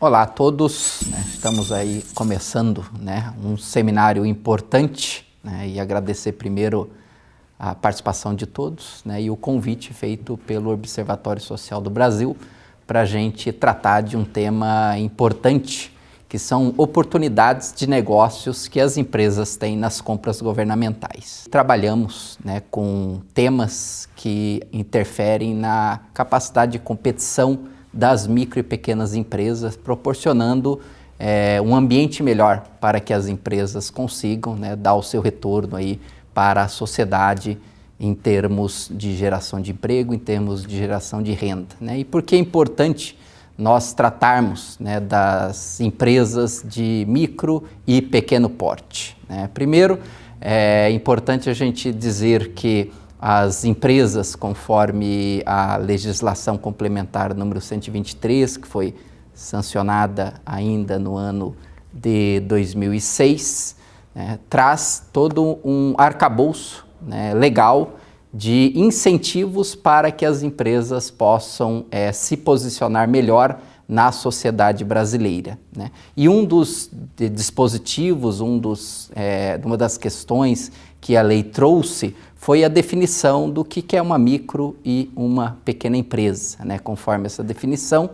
Olá a todos, estamos aí começando um seminário importante e agradecer primeiro a participação de todos e o convite feito pelo Observatório Social do Brasil para a gente tratar de um tema importante, que são oportunidades de negócios que as empresas têm nas compras governamentais. Trabalhamos com temas que interferem na capacidade de competição das micro e pequenas empresas, proporcionando um ambiente melhor para que as empresas consigam dar o seu retorno aí para a sociedade em termos de geração de emprego, em termos de geração de renda. E por que é importante nós tratarmos das empresas de micro e pequeno porte? Primeiro, é importante a gente dizer que as empresas, conforme a legislação complementar número 123, que foi sancionada ainda no ano de 2006, traz todo um arcabouço legal de incentivos para que as empresas possam se posicionar melhor na sociedade brasileira. E um dos dispositivos, uma das questões que a lei trouxe foi a definição do que é uma micro e uma pequena empresa, conforme essa definição,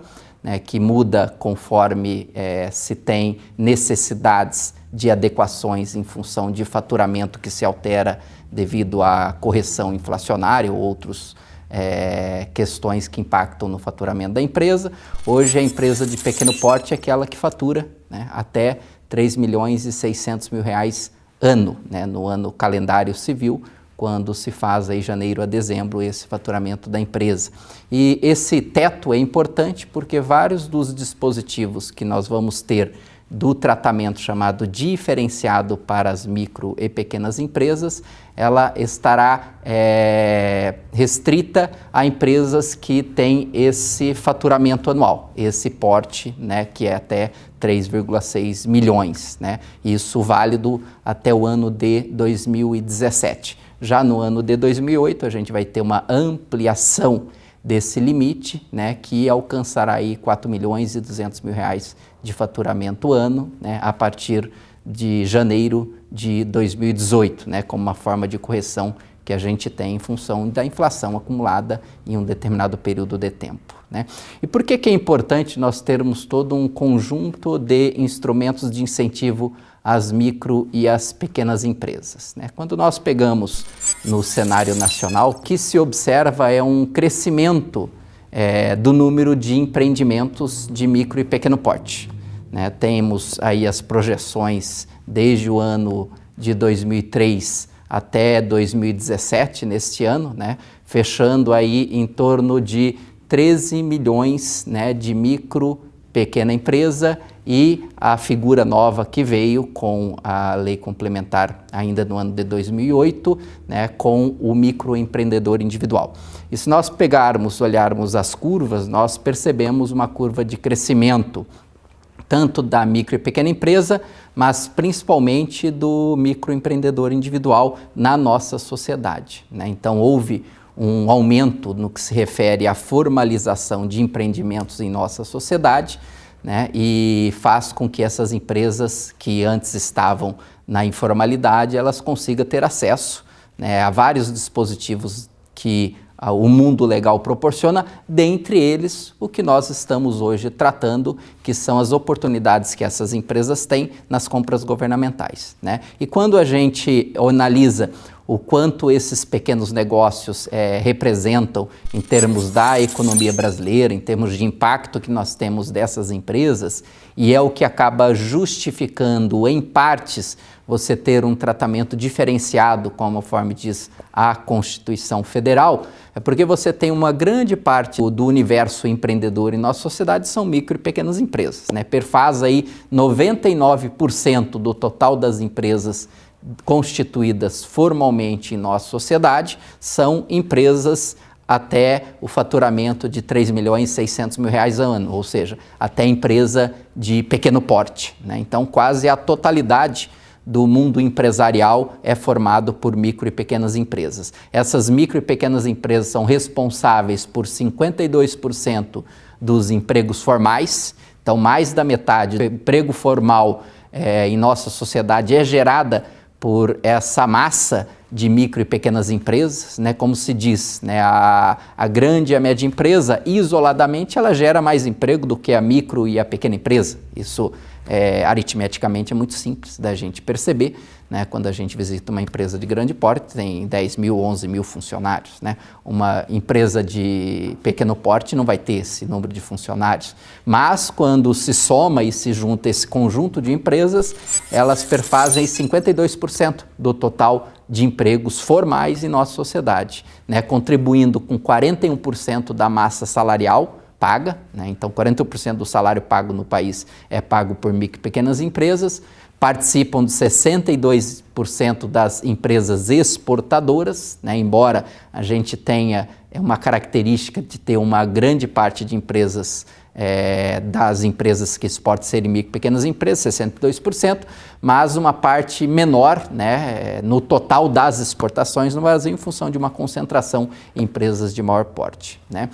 que muda conforme se tem necessidades de adequações em função de faturamento que se altera devido à correção inflacionária ou outras questões que impactam no faturamento da empresa. Hoje a empresa de pequeno porte é aquela que fatura até R$ 3.600.000 ano, no ano calendário civil, quando se faz aí janeiro a dezembro esse faturamento da empresa. E esse teto é importante porque vários dos dispositivos que nós vamos ter do tratamento chamado diferenciado para as micro e pequenas empresas, ela estará restrita a empresas que têm esse faturamento anual, esse porte, que é até 3,6 milhões, Isso válido até o ano de 2017. Já no ano de 2008, a gente vai ter uma ampliação desse limite, que alcançará aí R$ 4.200.000 de faturamento ano, a partir de janeiro de 2018, como uma forma de correção que a gente tem em função da inflação acumulada em um determinado período de tempo. E por que é importante nós termos todo um conjunto de instrumentos de incentivo às micro e às pequenas empresas? Quando nós pegamos no cenário nacional, o que se observa é um crescimento do número de empreendimentos de micro e pequeno porte. Temos aí as projeções desde o ano de 2003 até 2017, neste ano, fechando aí em torno de 13 milhões de micro, pequena empresa e a figura nova que veio com a lei complementar ainda no ano de 2008, com o microempreendedor individual. E se nós olharmos as curvas, nós percebemos uma curva de crescimento tanto da micro e pequena empresa, mas principalmente do microempreendedor individual na nossa sociedade. Então, houve um aumento no que se refere à formalização de empreendimentos em nossa sociedade, e faz com que essas empresas que antes estavam na informalidade, elas consigam ter acesso a vários dispositivos que o mundo legal proporciona, dentre eles o que nós estamos hoje tratando, que são as oportunidades que essas empresas têm nas compras governamentais. E quando a gente analisa o quanto esses pequenos negócios representam em termos da economia brasileira, em termos de impacto que nós temos dessas empresas, e é o que acaba justificando, em partes, você ter um tratamento diferenciado, conforme diz a Constituição Federal, é porque você tem uma grande parte do universo empreendedor em nossa sociedade são micro e pequenas empresas. Perfaz aí 99% do total das empresas constituídas formalmente em nossa sociedade são empresas até o faturamento de R$ 3.600.000 ano, ou seja, até empresa de pequeno porte. Então, quase a totalidade do mundo empresarial é formado por micro e pequenas empresas. Essas micro e pequenas empresas são responsáveis por 52% dos empregos formais, Então, mais da metade do emprego formal em nossa sociedade é gerada por essa massa de micro e pequenas empresas, né? Como se diz, né? A grande e a média empresa, isoladamente, ela gera mais emprego do que a micro e a pequena empresa. Isso, aritmeticamente, é muito simples da gente perceber, né? Quando a gente visita uma empresa de grande porte, tem 10 mil, 11 mil funcionários, né? Uma empresa de pequeno porte não vai ter esse número de funcionários, mas quando se soma e se junta esse conjunto de empresas, elas perfazem 52% do total de empregos formais em nossa sociedade, né? Contribuindo com 41% da massa salarial paga, né? Então 41% do salário pago no país é pago por micro e pequenas empresas, participam de 62% das empresas exportadoras, né? Embora a gente tenha uma característica de ter uma grande parte de empresas, das empresas que exportam serem micro e pequenas empresas, 62%, mas uma parte menor, né, no total das exportações no Brasil, em função de uma concentração em empresas de maior porte, né?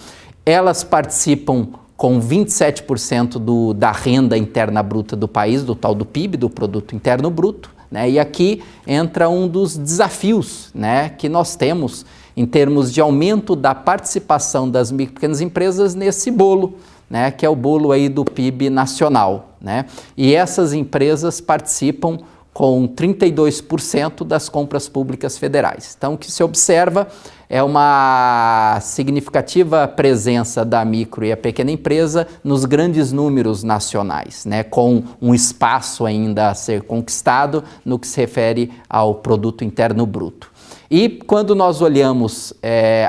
Elas participam com 27% da renda interna bruta do país, do tal do PIB, do Produto Interno Bruto, né? E aqui entra um dos desafios, né, que nós temos em termos de aumento da participação das micro e pequenas empresas nesse bolo, né, que é o bolo aí do PIB nacional, né? E essas empresas participam com 32% das compras públicas federais. Então, o que se observa é uma significativa presença da micro e a pequena empresa nos grandes números nacionais, né, com um espaço ainda a ser conquistado no que se refere ao Produto Interno Bruto. E quando nós olhamos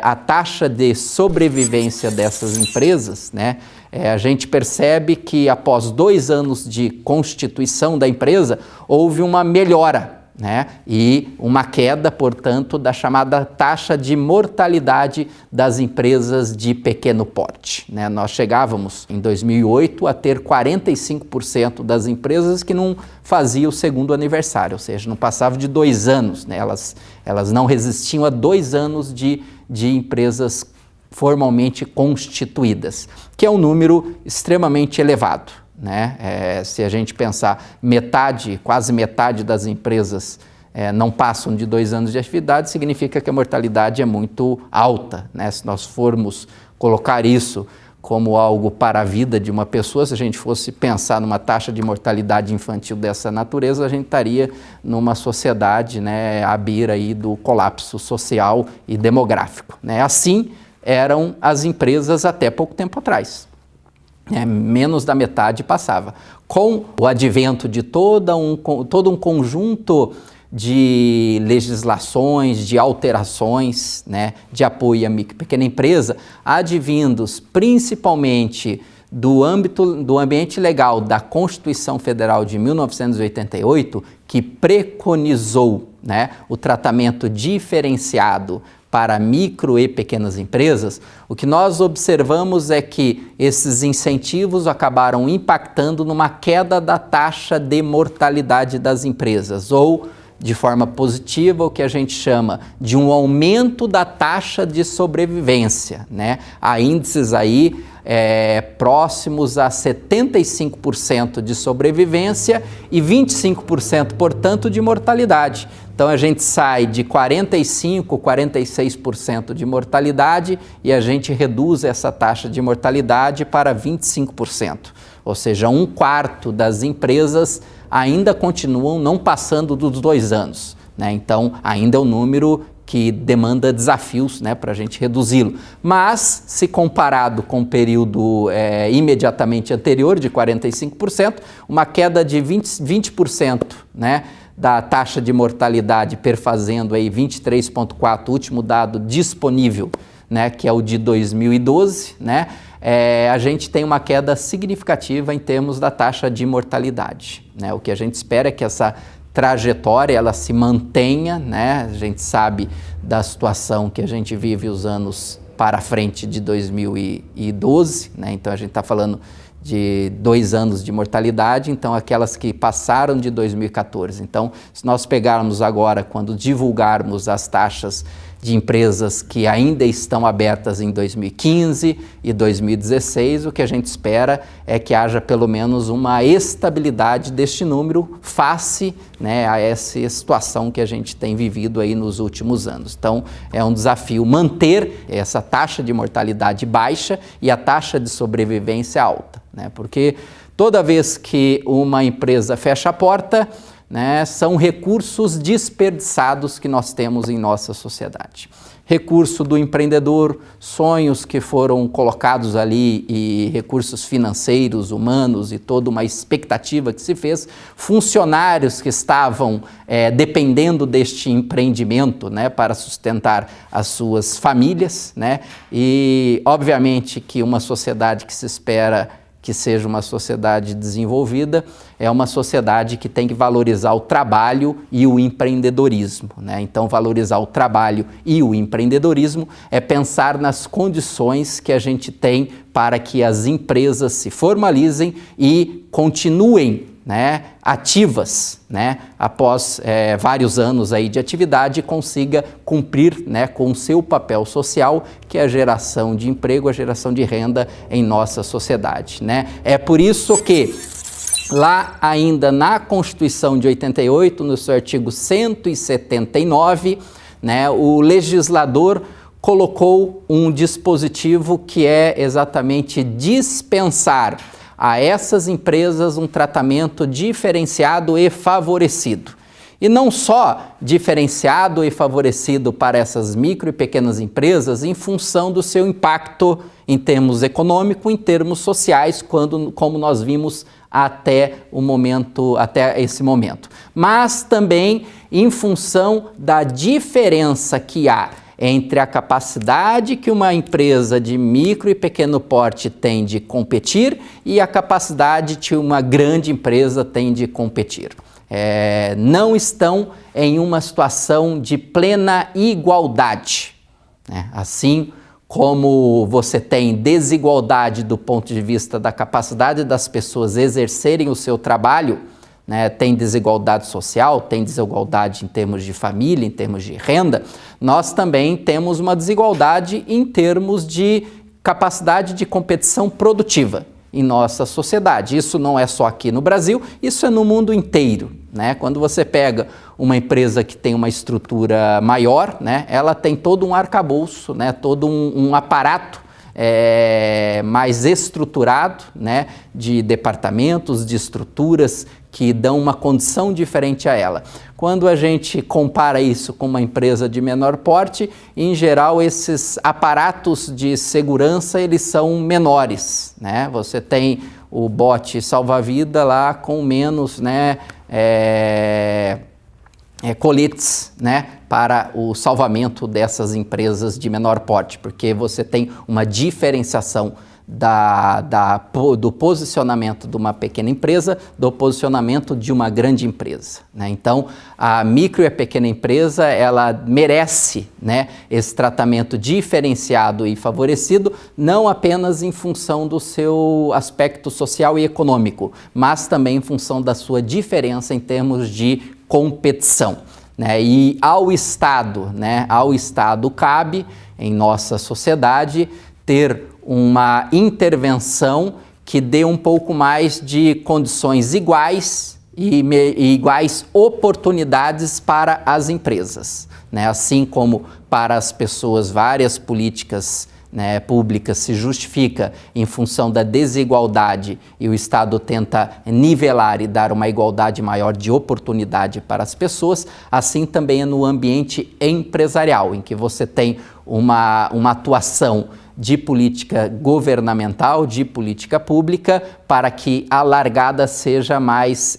a taxa de sobrevivência dessas empresas, né, a gente percebe que após 2 anos de constituição da empresa, houve uma melhora, né, e uma queda, portanto, da chamada taxa de mortalidade das empresas de pequeno porte, né? Nós chegávamos, em 2008, a ter 45% das empresas que não faziam o segundo aniversário, ou seja, não passavam de 2 anos, né? Elas não resistiam a 2 anos de empresas formalmente constituídas, que é um número extremamente elevado, né? Se a gente pensar quase metade das empresas não passam de 2 anos de atividade, significa que a mortalidade é muito alta, né? Se nós formos colocar isso como algo para a vida de uma pessoa, se a gente fosse pensar numa taxa de mortalidade infantil dessa natureza, a gente estaria numa sociedade, né, à beira aí do colapso social e demográfico, né? Assim eram as empresas até pouco tempo atrás. Menos da metade passava. Com o advento de todo um conjunto de legislações, de alterações, né, de apoio à micro e pequena empresa, advindos principalmente do ambiente legal da Constituição Federal de 1988, que preconizou, né, o tratamento diferenciado para micro e pequenas empresas, o que nós observamos é que esses incentivos acabaram impactando numa queda da taxa de mortalidade das empresas, ou, de forma positiva, o que a gente chama de um aumento da taxa de sobrevivência, né? Há índices aí próximos a 75% de sobrevivência e 25%, portanto, de mortalidade. Então, a gente sai de 45%, 46% de mortalidade e a gente reduz essa taxa de mortalidade para 25%. Ou seja, 1/4 das empresas ainda continuam não passando dos 2 anos, né? Então, ainda é um número que demanda desafios, né, para a gente reduzi-lo. Mas, se comparado com o período imediatamente anterior, de 45%, uma queda de 20%, né, da taxa de mortalidade, perfazendo aí 23,4%, último dado disponível, né, que é o de 2012, né, a gente tem uma queda significativa em termos da taxa de mortalidade, né? O que a gente espera é que essa trajetória ela se mantenha, né? A gente sabe da situação que a gente vive os anos para frente de 2012, né? Então a gente está falando de 2 anos de mortalidade, então aquelas que passaram de 2014. Então, se nós pegarmos agora, quando divulgarmos as taxas de empresas que ainda estão abertas em 2015 e 2016, o que a gente espera é que haja pelo menos uma estabilidade deste número face, né, a essa situação que a gente tem vivido aí nos últimos anos. Então, é um desafio manter essa taxa de mortalidade baixa e a taxa de sobrevivência alta, né, porque toda vez que uma empresa fecha a porta, né, são recursos desperdiçados que nós temos em nossa sociedade. Recurso do empreendedor, sonhos que foram colocados ali e recursos financeiros, humanos e toda uma expectativa que se fez, funcionários que estavam dependendo deste empreendimento, né, para sustentar as suas famílias, né, e obviamente que uma sociedade que se espera que seja uma sociedade desenvolvida, é uma sociedade que tem que valorizar o trabalho e o empreendedorismo, né? Então, valorizar o trabalho e o empreendedorismo é pensar nas condições que a gente tem para que as empresas se formalizem e continuem, né, ativas, né, após vários anos aí de atividade, consiga cumprir, né, com o seu papel social, que é a geração de emprego, a geração de renda em nossa sociedade, né? É por isso que lá ainda na Constituição de 88, no seu artigo 179, né, o legislador colocou um dispositivo que é exatamente dispensar a essas empresas um tratamento diferenciado e favorecido. E não só diferenciado e favorecido para essas micro e pequenas empresas em função do seu impacto em termos econômicos, em termos sociais, como nós vimos até esse momento, mas também em função da diferença que há entre a capacidade que uma empresa de micro e pequeno porte tem de competir e a capacidade que uma grande empresa tem de competir. Não estão em uma situação de plena igualdade, né? Assim como você tem desigualdade do ponto de vista da capacidade das pessoas exercerem o seu trabalho, né, tem desigualdade social, tem desigualdade em termos de família, em termos de renda, nós também temos uma desigualdade em termos de capacidade de competição produtiva em nossa sociedade. Isso não é só aqui no Brasil, isso é no mundo inteiro, né? Quando você pega uma empresa que tem uma estrutura maior, né, ela tem todo um arcabouço, né, todo um aparato mais estruturado, né, de departamentos, de estruturas que dão uma condição diferente a ela. Quando a gente compara isso com uma empresa de menor porte, em geral esses aparatos de segurança eles são menores, né? Você tem o bote salva-vida lá com menos, né, coletes, né, para o salvamento dessas empresas de menor porte, porque você tem uma diferenciação do posicionamento de uma pequena empresa do posicionamento de uma grande empresa, né? Então, a micro e a pequena empresa, ela merece, né, esse tratamento diferenciado e favorecido, não apenas em função do seu aspecto social e econômico, mas também em função da sua diferença em termos de competição, né? E ao Estado, né, ao Estado cabe, em nossa sociedade, ter uma intervenção que dê um pouco mais de condições iguais e iguais oportunidades para as empresas, né? Assim como para as pessoas várias políticas, né, públicas se justifica em função da desigualdade e o Estado tenta nivelar e dar uma igualdade maior de oportunidade para as pessoas, assim também é no ambiente empresarial, em que você tem uma atuação de política governamental, de política pública, para que a largada seja mais,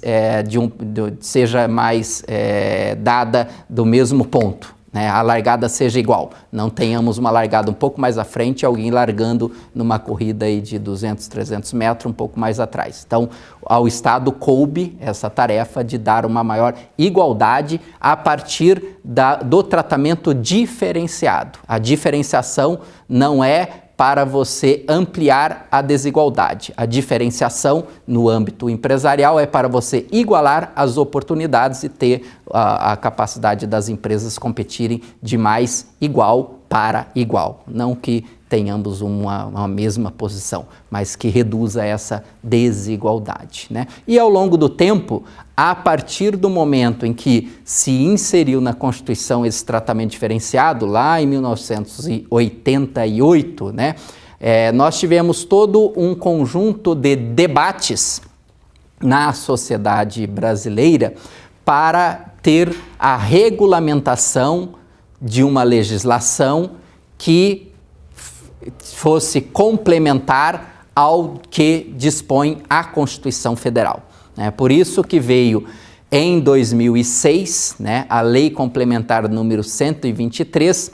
dada do mesmo ponto, né? A largada seja igual, não tenhamos uma largada um pouco mais à frente e alguém largando numa corrida aí de 200, 300 metros um pouco mais atrás. Então, ao Estado coube essa tarefa de dar uma maior igualdade a partir do tratamento diferenciado. A diferenciação não é para você ampliar a desigualdade. A diferenciação no âmbito empresarial é para você igualar as oportunidades e ter a capacidade das empresas competirem de mais igual para igual. Não que tenhamos uma mesma posição, mas que reduza essa desigualdade, né? E ao longo do tempo, a partir do momento em que se inseriu na Constituição esse tratamento diferenciado, lá em 1988, né, nós tivemos todo um conjunto de debates na sociedade brasileira para ter a regulamentação de uma legislação que fosse complementar ao que dispõe a Constituição Federal. É por isso que veio em 2006, né, a Lei Complementar número 123,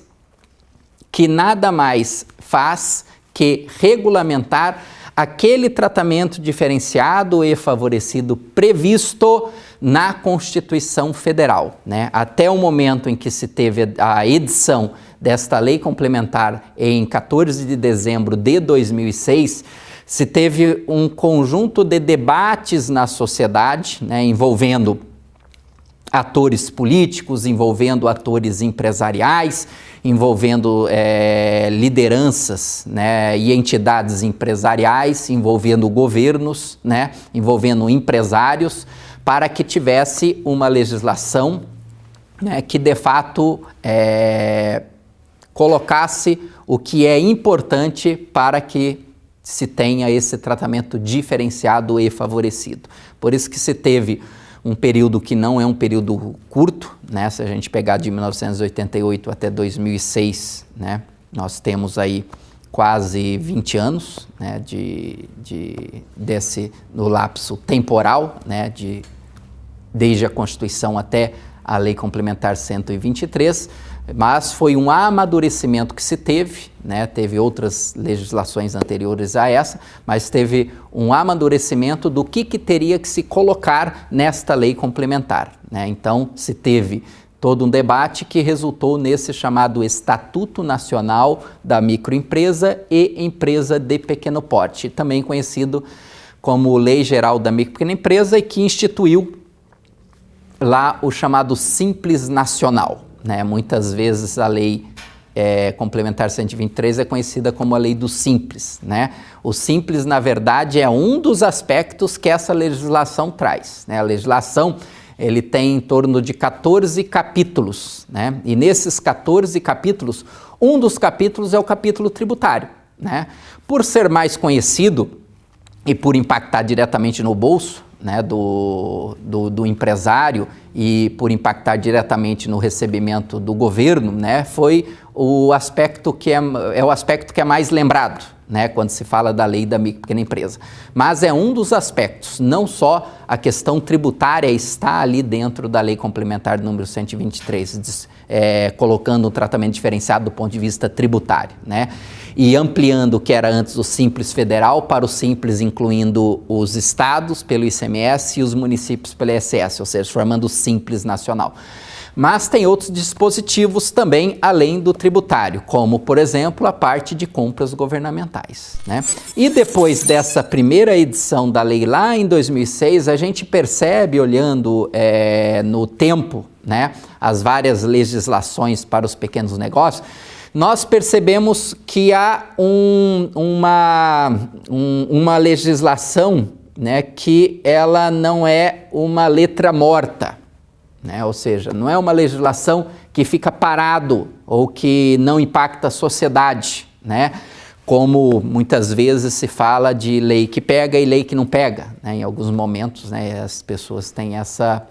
que nada mais faz que regulamentar aquele tratamento diferenciado e favorecido previsto na Constituição Federal, né? Até o momento em que se teve a edição desta lei complementar em 14 de dezembro de 2006, se teve um conjunto de debates na sociedade, né, envolvendo atores políticos, envolvendo atores empresariais, envolvendo lideranças, né, e entidades empresariais, envolvendo governos, né, envolvendo empresários, para que tivesse uma legislação, né, que de fato colocasse o que é importante para que se tenha esse tratamento diferenciado e favorecido. Por isso que se teve um período que não é um período curto, né? Se a gente pegar de 1988 até 2006, né? Nós temos aí quase 20 anos, né? No lapso temporal, né? Desde a Constituição até a Lei Complementar 123, mas foi um amadurecimento que se teve, né? Teve outras legislações anteriores a essa, mas teve um amadurecimento do que teria que se colocar nesta lei complementar, né? Então, se teve todo um debate que resultou nesse chamado Estatuto Nacional da Microempresa e Empresa de Pequeno Porte, também conhecido como Lei Geral da Micro e Pequena Empresa, e que instituiu lá o chamado Simples Nacional, né? Muitas vezes a Lei Complementar 123 é conhecida como a Lei do Simples, né? O Simples, na verdade, é um dos aspectos que essa legislação traz, né? A legislação, ele tem em torno de 14 capítulos, né? E nesses 14 capítulos, um dos capítulos é o capítulo tributário, né? Por ser mais conhecido e por impactar diretamente no bolso, né, do empresário e por impactar diretamente no recebimento do governo, né, foi o aspecto que é o aspecto que é mais lembrado, né, quando se fala da lei da micro e pequena empresa. Mas é um dos aspectos, não só a questão tributária está ali dentro da lei complementar número 123, colocando um tratamento diferenciado do ponto de vista tributário, né, e ampliando o que era antes o Simples Federal para o Simples, incluindo os estados pelo ICMS e os municípios pelo ISS, ou seja, formando o Simples Nacional. Mas tem outros dispositivos também além do tributário, como, por exemplo, a parte de compras governamentais, né? E depois dessa primeira edição da lei lá em 2006, a gente percebe, olhando no tempo, né, as várias legislações para os pequenos negócios, nós percebemos que há uma legislação, né, que ela não é uma letra morta, né? Ou seja, não é uma legislação que fica parado ou que não impacta a sociedade, né? Como muitas vezes se fala de lei que pega e lei que não pega, né? Em alguns momentos, né, as pessoas têm essa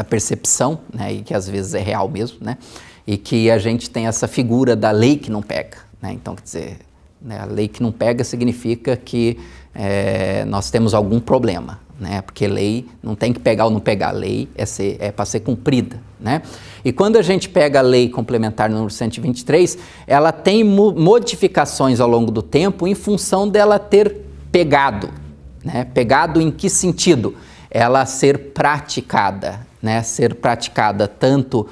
percepção, né, e que às vezes é real mesmo, né? E que a gente tem essa figura da lei que não pega, né? Então, quer dizer, né, a lei que não pega significa que nós temos algum problema, né? Porque lei não tem que pegar ou não pegar, lei é para ser cumprida, né? E quando a gente pega a lei complementar número 123, ela tem modificações ao longo do tempo em função dela ter pegado, né? Pegado em que sentido? Ela ser praticada, né? Ser praticada tanto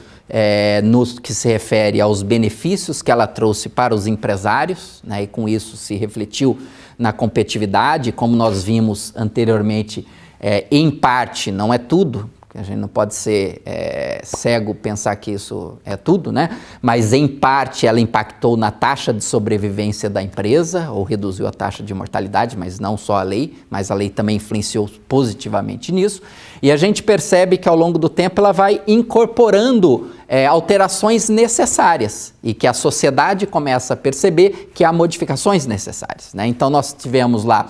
no que se refere aos benefícios que ela trouxe para os empresários, né, e com isso se refletiu na competitividade, como nós vimos anteriormente, em parte, não é tudo, a gente não pode ser cego pensar que isso é tudo, né? Mas em parte ela impactou na taxa de sobrevivência da empresa, ou reduziu a taxa de mortalidade, mas não só a lei, mas a lei também influenciou positivamente nisso. E a gente percebe que ao longo do tempo ela vai incorporando alterações necessárias e que a sociedade começa a perceber que há modificações necessárias, né? Então nós tivemos lá,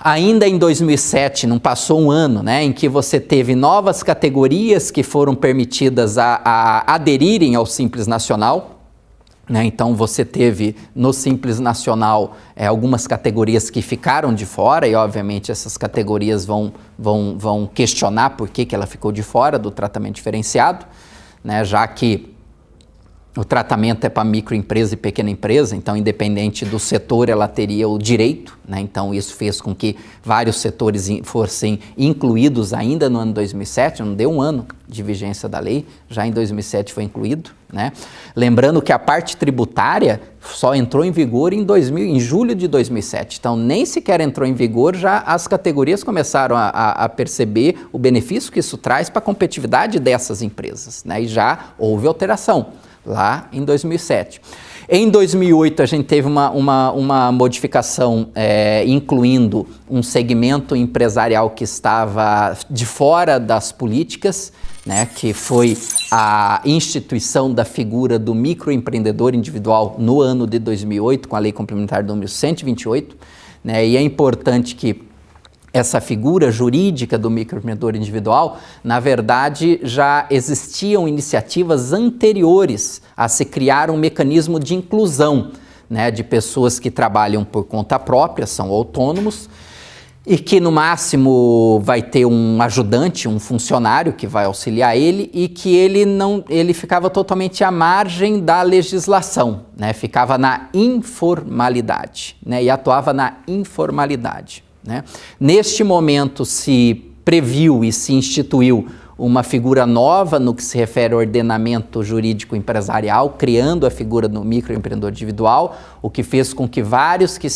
ainda em 2007, não passou um ano, né, em que você teve novas categorias que foram permitidas a aderirem ao Simples Nacional, né? Então você teve no Simples Nacional algumas categorias que ficaram de fora e obviamente essas categorias vão questionar por que ela ficou de fora do tratamento diferenciado, né, já que o tratamento é para microempresa e pequena empresa, então independente do setor ela teria o direito, né? Então isso fez com que vários setores fossem incluídos ainda no ano 2007, não deu um ano de vigência da lei, já em 2007 foi incluído, né? Lembrando que a parte tributária só entrou em vigor em julho de 2007, então nem sequer entrou em vigor, já as categorias começaram a perceber o benefício que isso traz para a competitividade dessas empresas, né? E já houve alteração lá em 2007. Em 2008 a gente teve uma modificação incluindo um segmento empresarial que estava de fora das políticas, né, que foi a instituição da figura do microempreendedor individual no ano de 2008 com a Lei Complementar número 128, né, e é importante que essa figura jurídica do microempreendedor individual, na verdade, já existiam iniciativas anteriores a se criar um mecanismo de inclusão, né, de pessoas que trabalham por conta própria, são autônomos, e que no máximo vai ter um ajudante, um funcionário que vai auxiliar ele e que ele ficava totalmente à margem da legislação, né, ficava na informalidade, né, e atuava na informalidade, né? Neste momento se previu e se instituiu uma figura nova no que se refere ao ordenamento jurídico empresarial, criando a figura do microempreendedor individual, o que fez com que vários que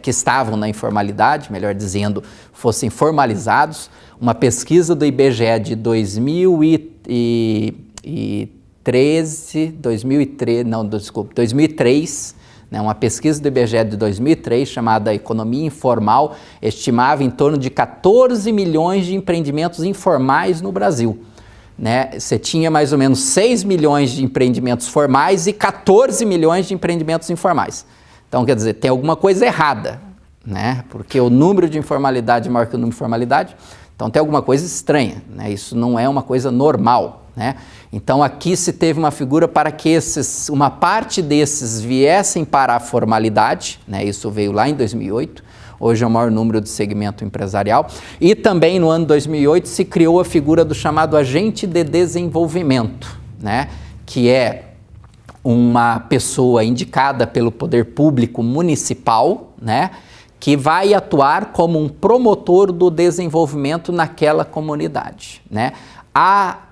que estavam na informalidade, melhor dizendo, fossem formalizados. Uma pesquisa do IBGE de 2003, né, uma pesquisa do IBGE de 2003, chamada Economia Informal, estimava em torno de 14 milhões de empreendimentos informais no Brasil, né? Você tinha mais ou menos 6 milhões de empreendimentos formais e 14 milhões de empreendimentos informais. Então, quer dizer, tem alguma coisa errada, né? Porque o número de informalidade é maior que o número de formalidade, então tem alguma coisa estranha, né? Isso não é uma coisa normal, né? Então aqui se teve uma figura para que uma parte desses viessem para a formalidade, né? Isso veio lá em 2008, hoje é o maior número de segmento empresarial, e também no ano 2008 se criou a figura do chamado agente de desenvolvimento, né? Que é uma pessoa indicada pelo poder público municipal, né, que vai atuar como um promotor do desenvolvimento naquela comunidade, né? À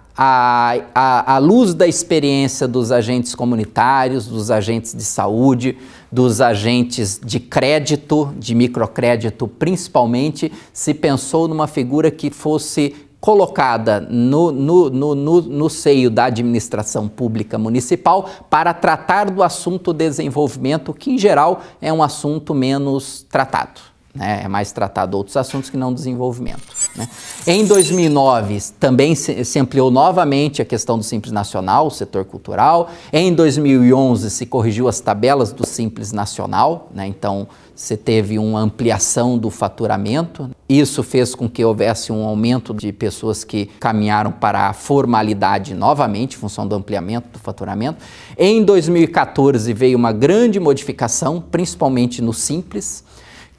luz da experiência dos agentes comunitários, dos agentes de saúde, dos agentes de crédito, de microcrédito principalmente, se pensou numa figura que fosse colocada no seio da administração pública municipal para tratar do assunto desenvolvimento, que em geral é um assunto menos tratado, né? É mais tratado outros assuntos que não desenvolvimento, né? Em 2009 também se ampliou novamente a questão do Simples Nacional, o setor cultural. Em 2011 se corrigiu as tabelas do Simples Nacional, né? Então você teve uma ampliação do faturamento. Isso fez com que houvesse um aumento de pessoas que caminharam para a formalidade novamente, em função do ampliamento do faturamento. Em 2014 veio uma grande modificação, principalmente no Simples,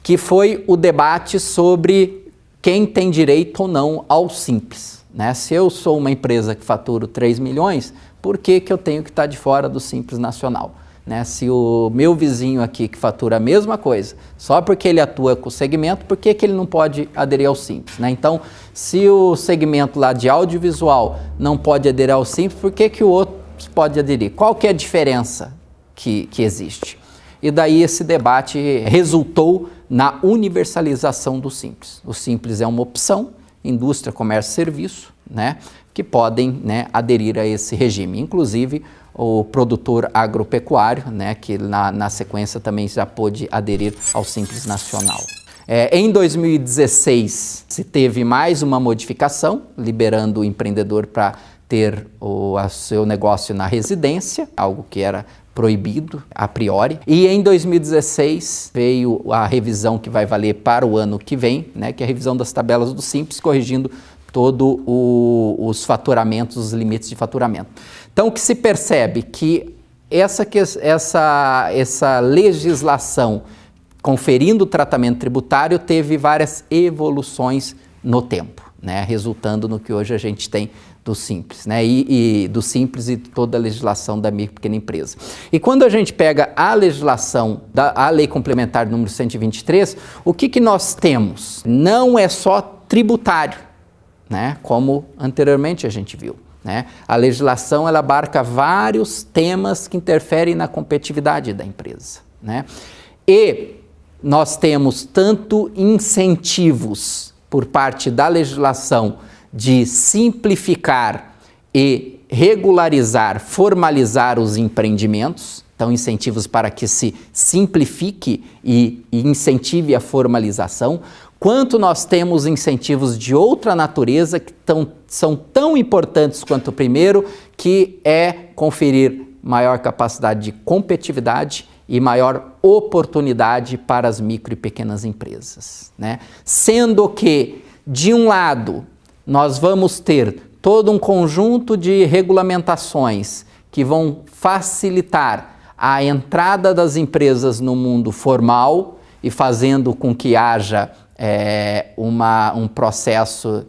que foi o debate sobre quem tem direito ou não ao Simples, né? Se eu sou uma empresa que faturo 3 milhões, por que eu tenho que estar de fora do Simples Nacional, né? Se o meu vizinho aqui que fatura a mesma coisa, só porque ele atua com o segmento, por que ele não pode aderir ao Simples, né? Então, se o segmento lá de audiovisual não pode aderir ao Simples, por que o outro pode aderir? Qual que é a diferença que existe? E daí esse debate resultou na universalização do Simples. O Simples é uma opção, indústria, comércio e serviço, né, que podem, né, aderir a esse regime. Inclusive o produtor agropecuário, né, que na sequência também já pôde aderir ao Simples Nacional. Em 2016 se teve mais uma modificação, liberando o empreendedor para ter o seu negócio na residência, algo que era proibido a priori. E em 2016 veio a revisão que vai valer para o ano que vem, né, que é a revisão das tabelas do Simples, corrigindo todo os faturamentos, os limites de faturamento. Então, o que se percebe que essa legislação conferindo o tratamento tributário teve várias evoluções no tempo, né, resultando no que hoje a gente tem do Simples, né, e do Simples e toda a legislação da micro e pequena empresa. E quando a gente pega a legislação a Lei Complementar número 123, o que nós temos? Não é só tributário, né, como anteriormente a gente viu, né? A legislação ela abarca vários temas que interferem na competitividade da empresa, né? E nós temos tanto incentivos por parte da legislação de simplificar e regularizar, formalizar os empreendimentos, então incentivos para que se simplifique e incentive a formalização, quanto nós temos incentivos de outra natureza que são tão importantes quanto o primeiro, que é conferir maior capacidade de competitividade e maior oportunidade para as micro e pequenas empresas, né? Sendo que, de um lado, nós vamos ter todo um conjunto de regulamentações que vão facilitar a entrada das empresas no mundo formal e fazendo com que haja um processo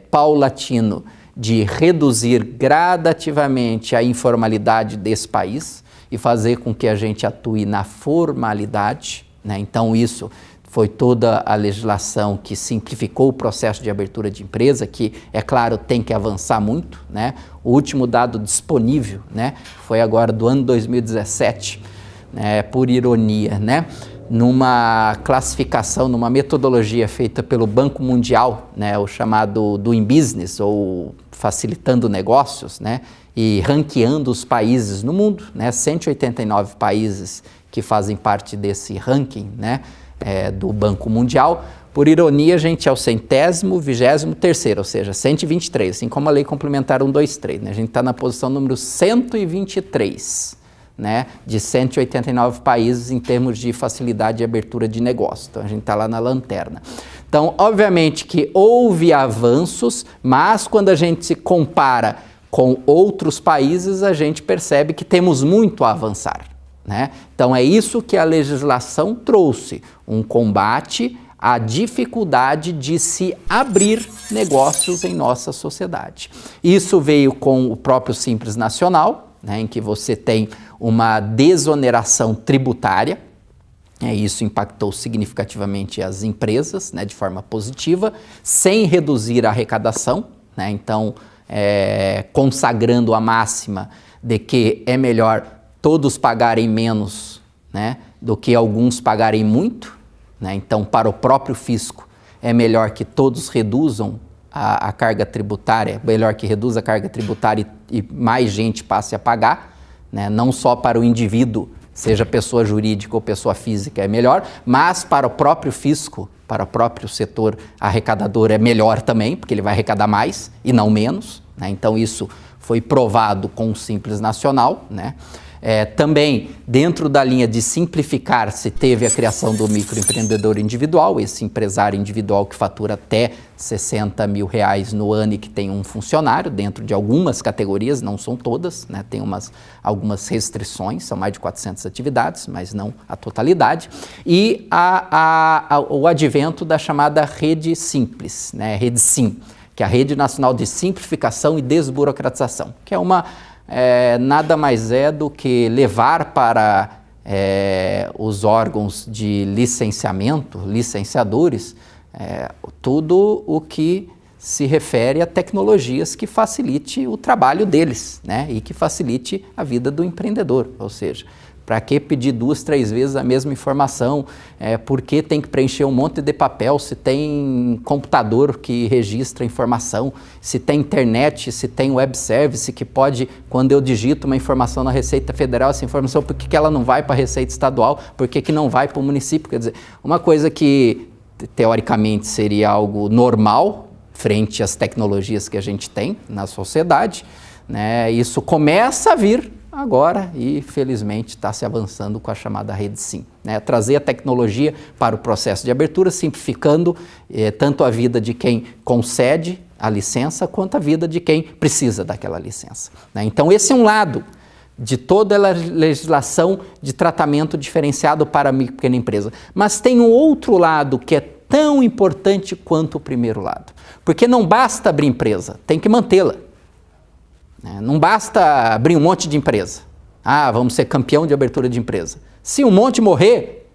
paulatino de reduzir gradativamente a informalidade desse país e fazer com que a gente atue na formalidade, né? Então isso foi toda a legislação que simplificou o processo de abertura de empresa, que, é claro, tem que avançar muito, né? O último dado disponível, né, foi agora do ano 2017, por ironia, né? Numa classificação, numa metodologia feita pelo Banco Mundial, né, o chamado Doing Business, ou facilitando negócios, né, e ranqueando os países no mundo, né, 189 países que fazem parte desse ranking, né, do Banco Mundial. Por ironia, a gente é o 123º, ou seja, 123, assim como a Lei Complementar 123, né, a gente está na posição número 123, né, de 189 países em termos de facilidade de abertura de negócio. Então, a gente está lá na lanterna. Então, obviamente que houve avanços, mas quando a gente se compara com outros países, a gente percebe que temos muito a avançar, né? Então, é isso que a legislação trouxe, um combate à dificuldade de se abrir negócios em nossa sociedade. Isso veio com o próprio Simples Nacional, né, em que você tem uma desoneração tributária, isso impactou significativamente as empresas, né, de forma positiva, sem reduzir a arrecadação, né, então consagrando a máxima de que é melhor todos pagarem menos, né, do que alguns pagarem muito, né, então para o próprio fisco é melhor que todos reduzam a carga tributária, melhor que reduza a carga tributária e mais gente passe a pagar, né? Não só para o indivíduo, seja pessoa jurídica ou pessoa física, é melhor, mas para o próprio fisco, para o próprio setor arrecadador é melhor também, porque ele vai arrecadar mais e não menos, né? Então isso foi provado com o Simples Nacional, né? Também, dentro da linha de simplificar, se teve a criação do microempreendedor individual, esse empresário individual que fatura até R$60 mil no ano e que tem um funcionário dentro de algumas categorias, não são todas, né? Tem algumas restrições, são mais de 400 atividades, mas não a totalidade. E o advento da chamada Rede Simples, né? Rede Sim, que é a Rede Nacional de Simplificação e Desburocratização, que é uma nada mais é do que levar para os órgãos de licenciamento, licenciadores, tudo o que se refere a tecnologias que facilite o trabalho deles, né? E que facilite a vida do empreendedor, ou seja, para que pedir 2, 3 vezes a mesma informação? Por que tem que preencher um monte de papel se tem computador que registra a informação, se tem internet, se tem web service que pode, quando eu digito uma informação na Receita Federal, essa informação, por que ela não vai para a Receita Estadual, por que não vai para o município? Quer dizer, uma coisa que teoricamente seria algo normal frente às tecnologias que a gente tem na sociedade, né? Isso começa a vir agora e, felizmente, está se avançando com a chamada Rede Sim, né? Trazer a tecnologia para o processo de abertura, simplificando tanto a vida de quem concede a licença, quanto a vida de quem precisa daquela licença, né? Então, esse é um lado de toda a legislação de tratamento diferenciado para a micro e pequena empresa. Mas tem um outro lado que é tão importante quanto o primeiro lado. Porque não basta abrir empresa, tem que mantê-la. Não basta abrir um monte de empresa. Vamos ser campeão de abertura de empresa. Se um monte morrer,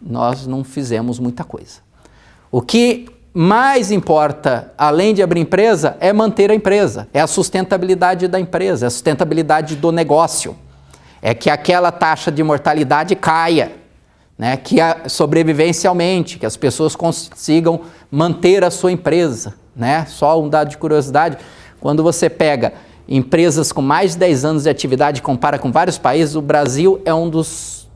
nós não fizemos muita coisa. O que mais importa, além de abrir empresa, é manter a empresa. É a sustentabilidade da empresa, é a sustentabilidade do negócio. É que aquela taxa de mortalidade caia, né? Que a sobrevivência aumente, que as pessoas consigam manter a sua empresa, né? Só um dado de curiosidade, quando você pega empresas com mais de 10 anos de atividade e compara com vários países, o Brasil é um dos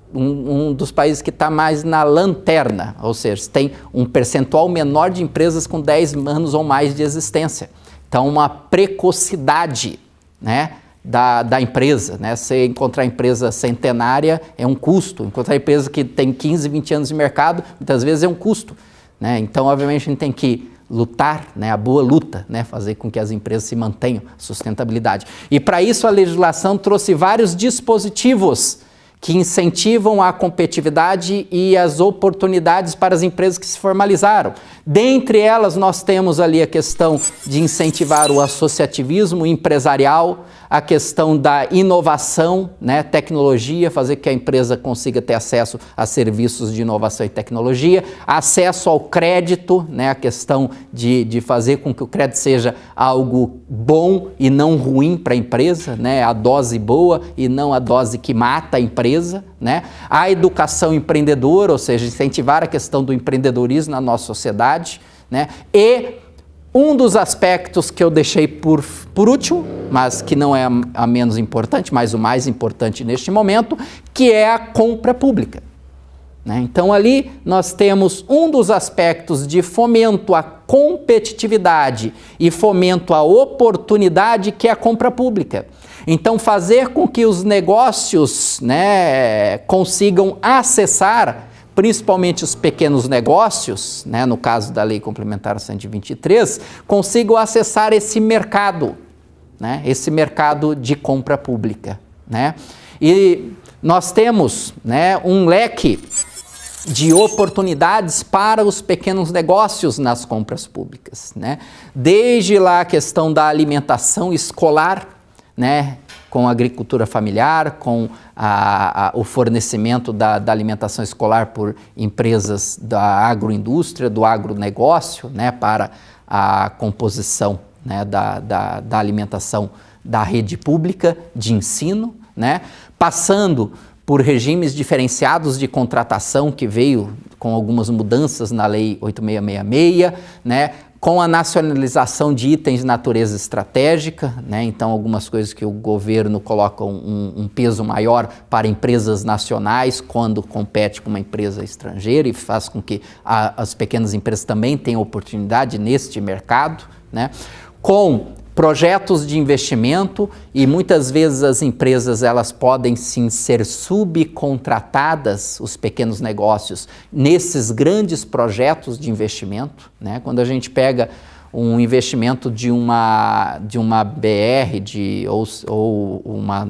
países que está mais na lanterna, ou seja, tem um percentual menor de empresas com 10 anos ou mais de existência. Então, uma precocidade, né, da empresa, né? Você encontrar empresa centenária é um custo, encontrar empresa que tem 15, 20 anos de mercado, muitas vezes é um custo, né? Então, obviamente, a gente tem que lutar, né, a boa luta, né, fazer com que as empresas se mantenham, sustentabilidade. E para isso a legislação trouxe vários dispositivos que incentivam a competitividade e as oportunidades para as empresas que se formalizaram. Dentre elas, nós temos ali a questão de incentivar o associativismo empresarial, a questão da inovação, né, tecnologia, fazer que a empresa consiga ter acesso a serviços de inovação e tecnologia, acesso ao crédito, né, a questão de fazer com que o crédito seja algo bom e não ruim para a empresa, né, a dose boa e não a dose que mata a empresa, né, a educação empreendedora, ou seja, incentivar a questão do empreendedorismo na nossa sociedade, né, e um dos aspectos que eu deixei por último, mas que não é a menos importante, mas o mais importante neste momento, que é a compra pública, né? Então ali nós temos um dos aspectos de fomento à competitividade e fomento à oportunidade, que é a compra pública. Então fazer com que os negócios, né, consigam acessar, principalmente os pequenos negócios, né, no caso da Lei Complementar 123, consigam acessar esse mercado, né, esse mercado de compra pública, né? E nós temos, né, um leque de oportunidades para os pequenos negócios nas compras públicas, né? Desde lá a questão da alimentação escolar, né, com a agricultura familiar, com o fornecimento da alimentação escolar por empresas da agroindústria, do agronegócio, né, para a composição, né, da alimentação da rede pública de ensino, né, passando por regimes diferenciados de contratação, que veio com algumas mudanças na Lei 8666, né, com a nacionalização de itens de natureza estratégica, né? Então algumas coisas que o governo coloca um peso maior para empresas nacionais quando compete com uma empresa estrangeira e faz com que as pequenas empresas também tenham oportunidade neste mercado, né? Com projetos de investimento, e muitas vezes as empresas elas podem sim ser subcontratadas, os pequenos negócios, nesses grandes projetos de investimento, né? Quando a gente pega um investimento de uma BR ou uma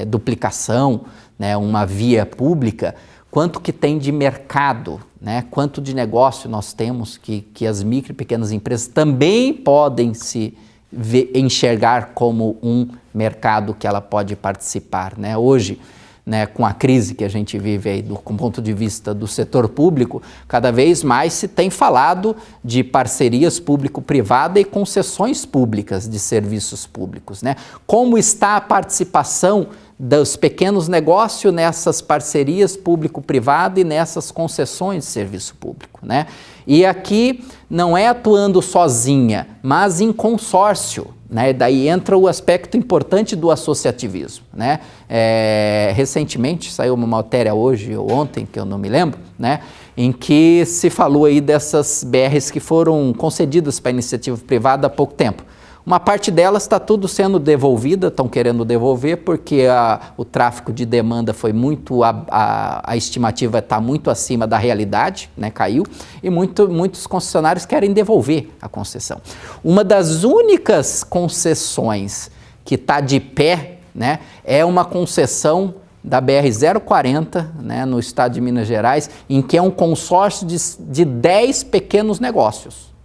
duplicação, né? Uma via pública, quanto que tem de mercado, né? Quanto de negócio nós temos que as micro e pequenas empresas também podem se enxergar como um mercado que ela pode participar, né? Hoje, né, com a crise que a gente vive aí com o ponto de vista do setor público, cada vez mais se tem falado de parcerias público-privada e concessões públicas de serviços públicos, né? Como está a participação dos pequenos negócios nessas parcerias público-privada e nessas concessões de serviço público, né? E aqui não é atuando sozinha, mas em consórcio, né? Daí entra o aspecto importante do associativismo, né? Recentemente saiu uma matéria hoje ou ontem, que eu não me lembro, né? Em que se falou aí dessas BRs que foram concedidas para a iniciativa privada há pouco tempo. Uma parte delas está tudo sendo devolvida, estão querendo devolver porque o tráfego de demanda foi muito, a estimativa está muito acima da realidade, né, caiu, e muitos concessionários querem devolver a concessão. Uma das únicas concessões que está de pé, né, é uma concessão da BR-040, né, no estado de Minas Gerais, em que é um consórcio de 10 pequenos negócios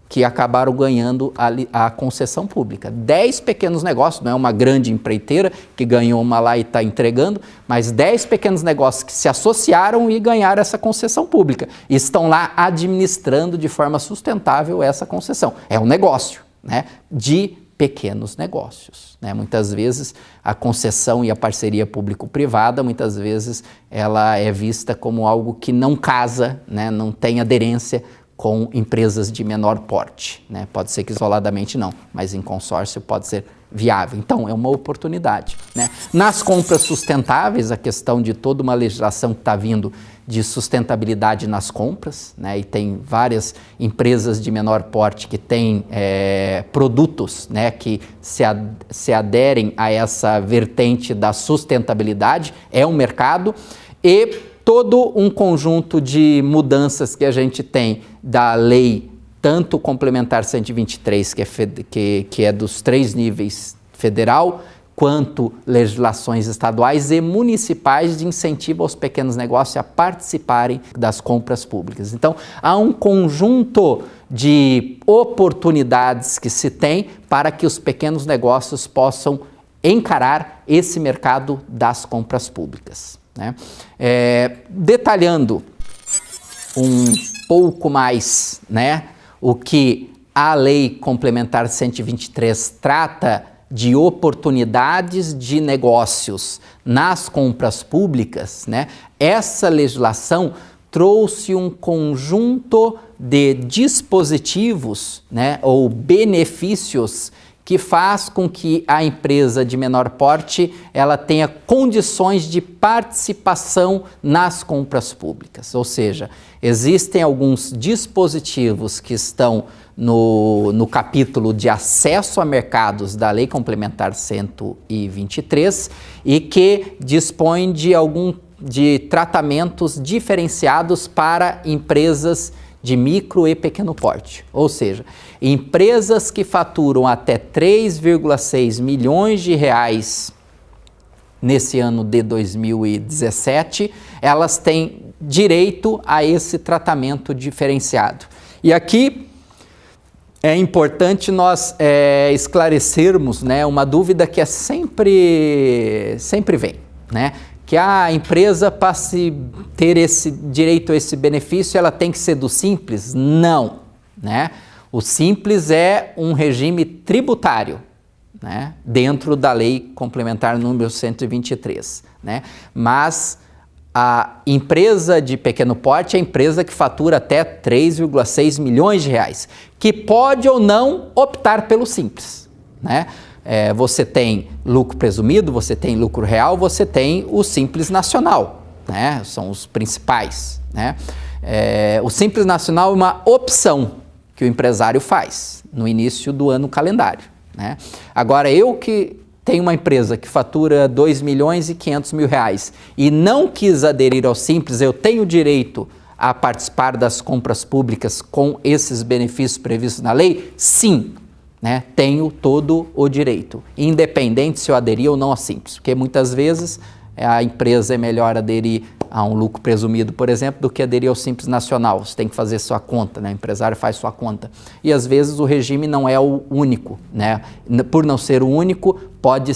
que acabaram ganhando a concessão pública. 10 pequenos negócios, não é uma grande empreiteira que ganhou uma lá e está entregando, mas 10 pequenos negócios que se associaram e ganharam essa concessão pública. E estão lá administrando de forma sustentável essa concessão. É um negócio, né, de pequenos negócios, né? Muitas vezes a concessão e a parceria público-privada, muitas vezes ela é vista como algo que não casa, né, não tem aderência com empresas de menor porte, né? Pode ser que isoladamente não, mas em consórcio pode ser viável. Então, é uma oportunidade, né? Nas compras sustentáveis, a questão de toda uma legislação que está vindo de sustentabilidade nas compras, né? E tem várias empresas de menor porte que têm produtos, né, que se aderem a essa vertente da sustentabilidade, é um mercado. E todo um conjunto de mudanças que a gente tem da lei, tanto complementar 123, que é dos 3 níveis federal, quanto legislações estaduais e municipais de incentivo aos pequenos negócios a participarem das compras públicas. Então, há um conjunto de oportunidades que se tem para que os pequenos negócios possam encarar esse mercado das compras públicas, né? Detalhando um pouco mais, né, o que a Lei Complementar 123 trata de oportunidades de negócios nas compras públicas, né? Essa legislação trouxe um conjunto de dispositivos, né, ou benefícios que faz com que a empresa de menor porte ela tenha condições de participação nas compras públicas. Ou seja, existem alguns dispositivos que estão no capítulo de acesso a mercados da Lei Complementar 123 e que dispõem de tratamentos diferenciados para empresas de micro e pequeno porte, ou seja, empresas que faturam até 3,6 milhões de reais nesse ano de 2017, elas têm direito a esse tratamento diferenciado. E aqui é importante nós esclarecermos, né, uma dúvida que sempre vem, né? Que a empresa, para ter esse direito a esse benefício, ela tem que ser do Simples? Não, né? O Simples é um regime tributário, né, dentro da Lei Complementar número 123, né? Mas a empresa de pequeno porte é a empresa que fatura até 3,6 milhões de reais, que pode ou não optar pelo Simples, né? Você tem lucro presumido, você tem lucro real, você tem o Simples Nacional, né? São os principais, né? O Simples Nacional é uma opção que o empresário faz no início do ano calendário, né? Agora, eu que tenho uma empresa que fatura 2 milhões e 500 mil reais e não quis aderir ao Simples, eu tenho direito a participar das compras públicas com esses benefícios previstos na lei? Sim. Né, tenho todo o direito, independente se eu aderir ou não a Simples, porque muitas vezes a empresa é melhor aderir a um lucro presumido, por exemplo, do que aderir ao Simples Nacional. Você tem que fazer sua conta, né? O empresário faz sua conta. E às vezes o regime não é o único, né? Por não ser o único, pode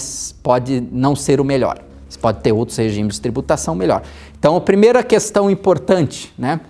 não ser o melhor. Você pode ter outros regimes de tributação melhor. Então, a primeira questão importante, né?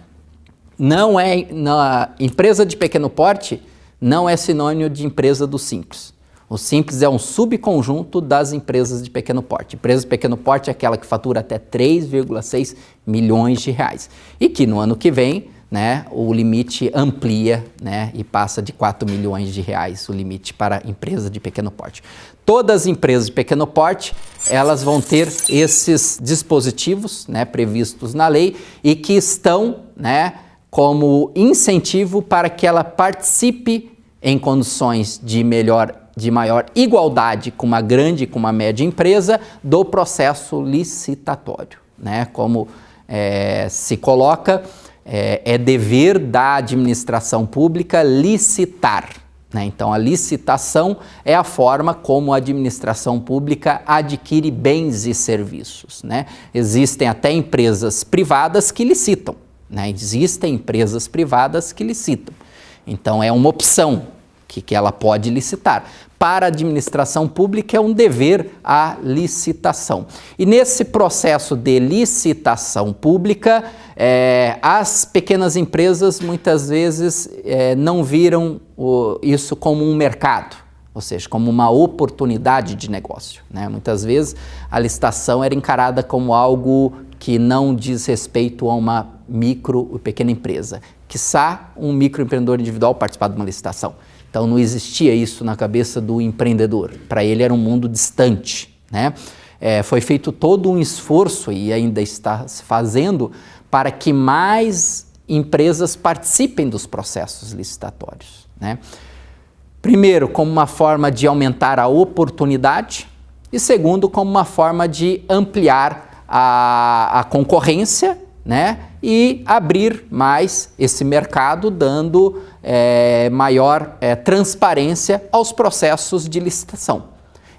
Não é, na empresa de pequeno porte não é sinônimo de empresa do Simples. O Simples é um subconjunto das empresas de pequeno porte. Empresa de pequeno porte é aquela que fatura até 3,6 milhões de reais. E que no ano que vem, né, o limite amplia, né, e passa de 4 milhões de reais o limite para empresa de pequeno porte. Todas as empresas de pequeno porte, elas vão ter esses dispositivos, né, previstos na lei e que estão, né, como incentivo para que ela participe em condições de maior igualdade com uma grande e com uma média empresa do processo licitatório, né? Como se coloca, é dever da administração pública licitar, né? Então, a licitação é a forma como a administração pública adquire bens e serviços, né? Existem até empresas privadas que licitam, né? Existem empresas privadas que licitam. Então, é uma opção que ela pode licitar. Para a administração pública é um dever a licitação. E nesse processo de licitação pública, as pequenas empresas muitas vezes não viram isso como um mercado, ou seja, como uma oportunidade de negócio, né? Muitas vezes a licitação era encarada como algo que não diz respeito a uma micro e pequena empresa. Quiçá um microempreendedor individual participar de uma licitação. Então não existia isso na cabeça do empreendedor. Para ele era um mundo distante, né? Foi feito todo um esforço e ainda está se fazendo para que mais empresas participem dos processos licitatórios, né? Primeiro, como uma forma de aumentar a oportunidade e segundo, como uma forma de ampliar a concorrência, né? E abrir mais esse mercado, dando maior transparência aos processos de licitação.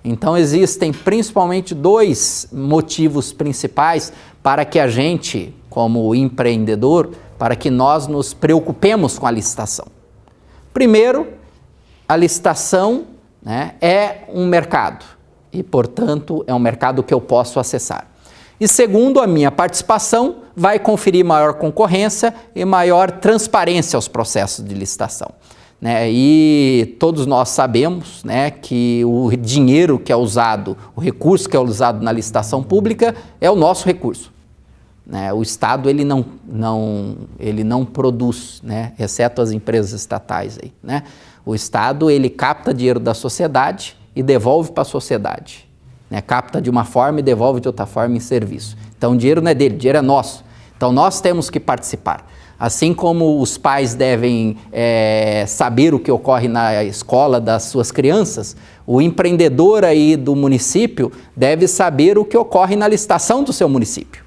Então, existem principalmente dois motivos principais para que a gente, como empreendedor, para que nós nos preocupemos com a licitação. Primeiro, a licitação, né, é um mercado e, portanto, é um mercado que eu posso acessar. E segundo, a minha participação vai conferir maior concorrência e maior transparência aos processos de licitação, né? E todos nós sabemos, né, que o dinheiro que é usado, o recurso que é usado na licitação pública é o nosso recurso, né? O Estado ele não produz, né, exceto as empresas estatais aí, né? O Estado ele capta dinheiro da sociedade e devolve para a sociedade, né? Capta de uma forma e devolve de outra forma em serviço. Então o dinheiro não é dele, o dinheiro é nosso. Então nós temos que participar. Assim como os pais devem saber o que ocorre na escola das suas crianças, o empreendedor aí do município deve saber o que ocorre na licitação do seu município,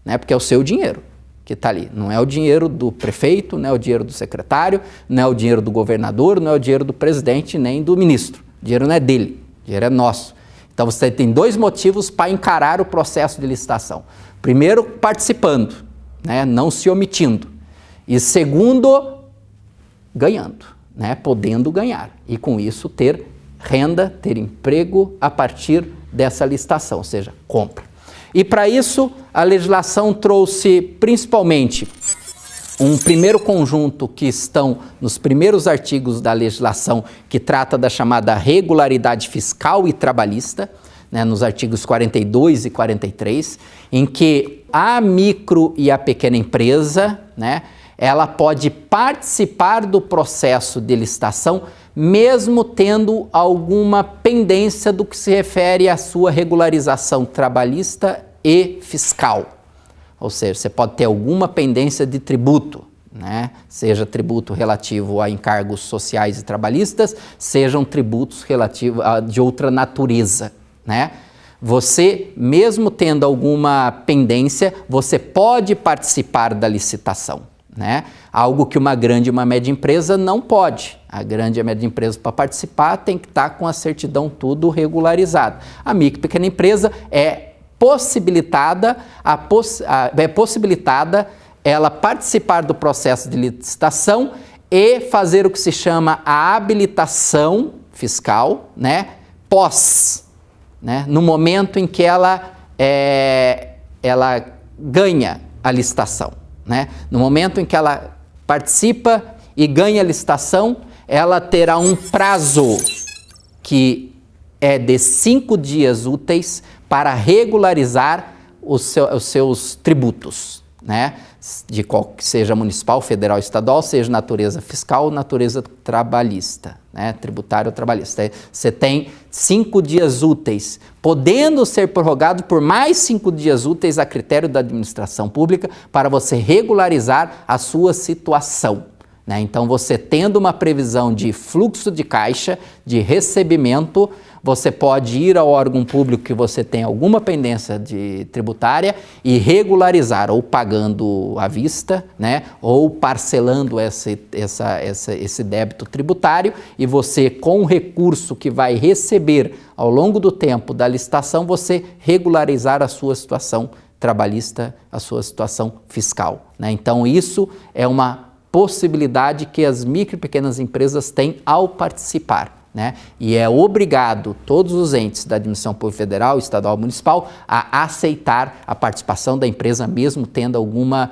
né? Porque é o seu dinheiro que está ali. Não é o dinheiro do prefeito, não é o dinheiro do secretário, não é o dinheiro do governador, não é o dinheiro do presidente nem do ministro. O dinheiro não é dele, o dinheiro é nosso. Então você tem dois motivos para encarar o processo de licitação. Primeiro, participando, né? Não se omitindo. E segundo, ganhando, né? Podendo ganhar. E com isso ter renda, ter emprego a partir dessa licitação, ou seja, compra. E para isso a legislação trouxe principalmente um primeiro conjunto que estão nos primeiros artigos da legislação que trata da chamada regularidade fiscal e trabalhista, né, nos artigos 42 e 43, em que a micro e a pequena empresa, né, ela pode participar do processo de licitação mesmo tendo alguma pendência do que se refere à sua regularização trabalhista e fiscal. Ou seja, você pode ter alguma pendência de tributo, né? Seja tributo relativo a encargos sociais e trabalhistas, sejam tributos relativos de outra natureza, né? Você, mesmo tendo alguma pendência, você pode participar da licitação, né? Algo que uma grande e uma média empresa não pode. A grande e a média empresa, para participar, tem que estar com a certidão tudo regularizado. A micro e pequena empresa é possibilitada ela participar do processo de licitação e fazer o que se chama a habilitação fiscal, né, pós, né, no momento em que ela ganha a licitação, né, no momento em que ela participa e ganha a licitação, ela terá um prazo que é de 5 dias úteis para regularizar os seus tributos, né? De qual que seja municipal, federal, estadual, seja natureza fiscal ou natureza trabalhista, né? Tributário ou trabalhista. Você tem 5 dias úteis, podendo ser prorrogado por mais 5 dias úteis a critério da administração pública para você regularizar a sua situação, né? Então, você tendo uma previsão de fluxo de caixa, de recebimento, você pode ir ao órgão público que você tem alguma pendência tributária e regularizar, ou pagando à vista, né, ou parcelando esse débito tributário, e você, com o recurso que vai receber ao longo do tempo da licitação, você regularizar a sua situação trabalhista, a sua situação fiscal, né? Então, isso é uma possibilidade que as micro e pequenas empresas têm ao participar, né? E é obrigado todos os entes da administração pública federal, estadual, municipal a aceitar a participação da empresa, mesmo tendo alguma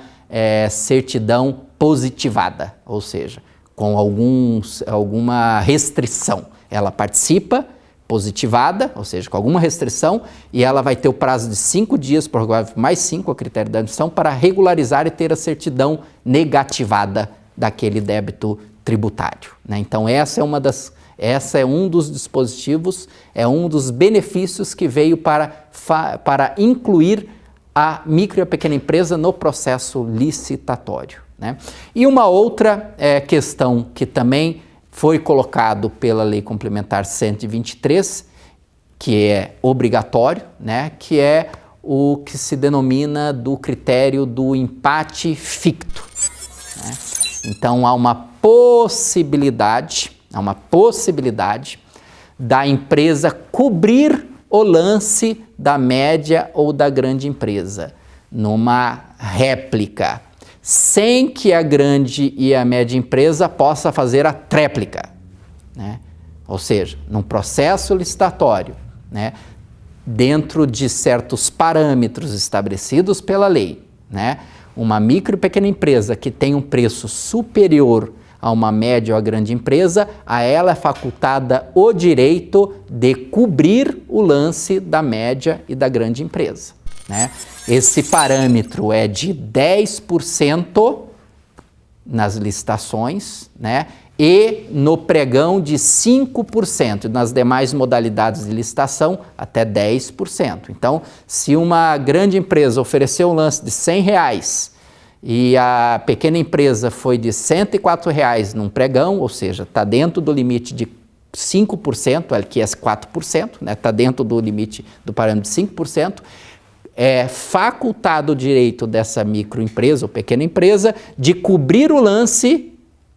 certidão positivada, ou seja, com alguma restrição. Ela participa positivada, ou seja, com alguma restrição, e ela vai ter o prazo de 5 dias, prorrogável mais 5 a critério da administração, para regularizar e ter a certidão negativada daquele débito tributário, né? Então, essa é um dos dispositivos, é um dos benefícios que veio para incluir a micro e a pequena empresa no processo licitatório, né? E uma outra questão que também foi colocado pela Lei Complementar 123, que é obrigatório, né, que é o que se denomina do critério do empate ficto, né? Então, há uma possibilidade da empresa cobrir o lance da média ou da grande empresa numa réplica, sem que a grande e a média empresa possa fazer a tréplica, né? Ou seja, num processo licitatório, né, dentro de certos parâmetros estabelecidos pela lei, né, uma micro e pequena empresa que tem um preço superior a uma média ou a grande empresa, a ela é facultada o direito de cobrir o lance da média e da grande empresa, né? Esse parâmetro é de 10% nas licitações, né? E no pregão de 5%, nas demais modalidades de licitação até 10%. Então, se uma grande empresa ofereceu um lance de R$100 e a pequena empresa foi de R$104 num pregão, ou seja, está dentro do limite de 5%, que é 4%, né? Está dentro do limite do parâmetro de 5%, é facultado o direito dessa microempresa ou pequena empresa de cobrir o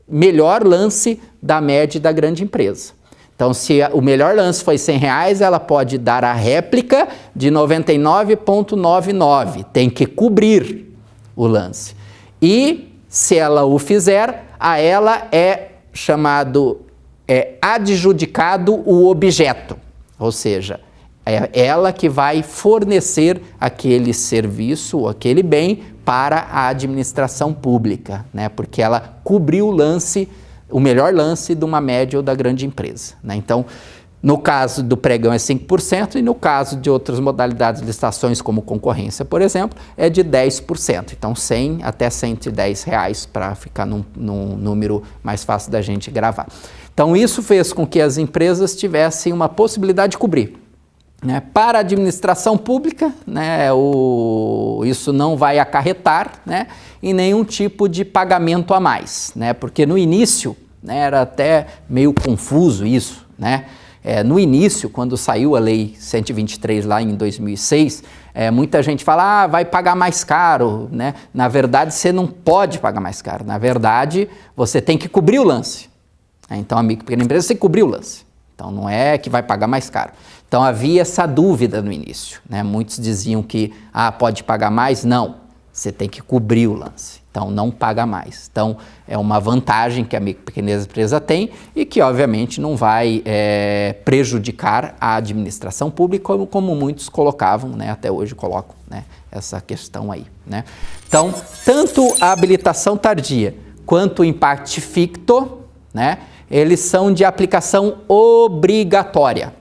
melhor lance da média e da grande empresa. Então, se o melhor lance foi R$100, ela pode dar a réplica de 99,99, tem que cobrir o lance. E, se ela o fizer, a ela é adjudicado o objeto, ou seja, é ela que vai fornecer aquele serviço ou aquele bem para a administração pública, né? Porque ela cobriu o melhor lance de uma média ou da grande empresa, né? Então, no caso do pregão é 5% e no caso de outras modalidades de licitações, como concorrência, por exemplo, é de 10%. Então, 100 até R$110 para ficar num número mais fácil da gente gravar. Então, isso fez com que as empresas tivessem uma possibilidade de cobrir, né? Para a administração pública, né, isso não vai acarretar, né, em nenhum tipo de pagamento a mais, né? Porque no início, né, era até meio confuso isso, né? No início, quando saiu a Lei 123 lá em 2006, muita gente fala, vai pagar mais caro, né? Na verdade, você não pode pagar mais caro. Na verdade, você tem que cobrir o lance. Então, a micro e pequena empresa tem que cobrir o lance. Então não é que vai pagar mais caro. Então havia essa dúvida no início, né? Muitos diziam que pode pagar mais. Não, você tem que cobrir o lance. Então não paga mais. Então é uma vantagem que a micro e pequena empresa tem e que obviamente não vai prejudicar a administração pública como muitos colocavam, né? Até hoje colocam, né? Essa questão aí, né? Então tanto a habilitação tardia quanto o impact ficto, né? Eles são de aplicação obrigatória,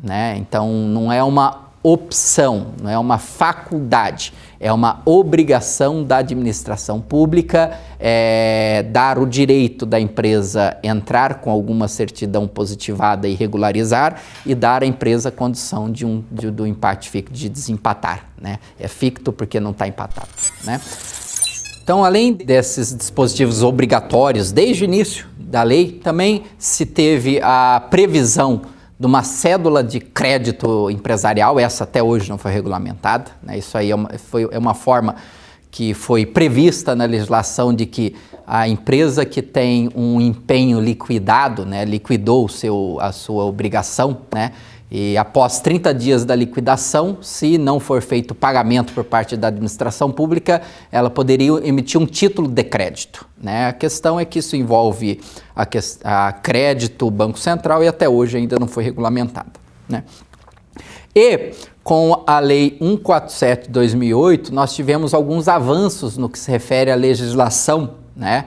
né? Então não é uma opção, não é uma faculdade, é uma obrigação da administração pública dar o direito da empresa entrar com alguma certidão positivada e regularizar e dar à empresa a condição do impact ficto de desempatar, né? É ficto porque não está empatado, né? Então, além desses dispositivos obrigatórios desde o início da lei, também se teve a previsão de uma cédula de crédito empresarial. Essa até hoje não foi regulamentada, né? Isso aí é uma forma que foi prevista na legislação de que a empresa que tem um empenho liquidado, né, liquidou a sua obrigação, né, e após 30 dias da liquidação, se não for feito pagamento por parte da administração pública, ela poderia emitir um título de crédito, né? A questão é que isso envolve a crédito, Banco Central, e até hoje ainda não foi regulamentada, né? E com a Lei 147 de 2008, nós tivemos alguns avanços no que se refere à legislação, né?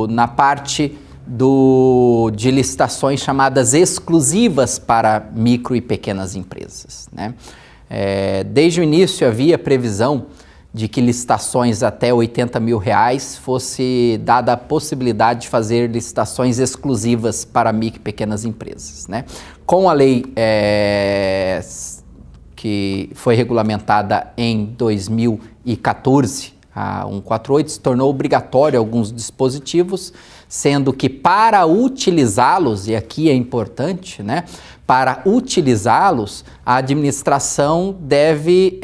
Na parte de licitações chamadas exclusivas para micro e pequenas empresas, né? Desde o início havia previsão de que licitações até R$80 mil fosse dada a possibilidade de fazer licitações exclusivas para micro e pequenas empresas, né? Com a lei que foi regulamentada em 2014, a 148, se tornou obrigatório alguns dispositivos, sendo que para utilizá-los, e aqui é importante, né, para utilizá-los, a administração deve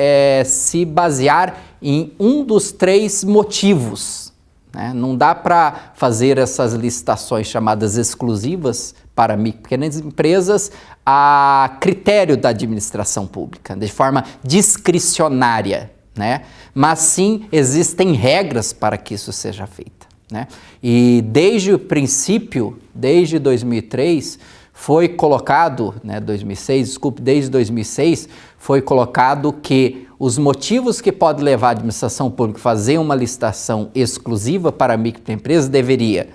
se basear em um dos 3 motivos, né? Não dá para fazer essas licitações chamadas exclusivas para micro e pequenas empresas a critério da administração pública, de forma discricionária, né? Mas sim existem regras para que isso seja feito, né? E desde o princípio, desde 2003, foi colocado, né, desde 2006, foi colocado que os motivos que podem levar a administração pública a fazer uma licitação exclusiva para microempresas deveria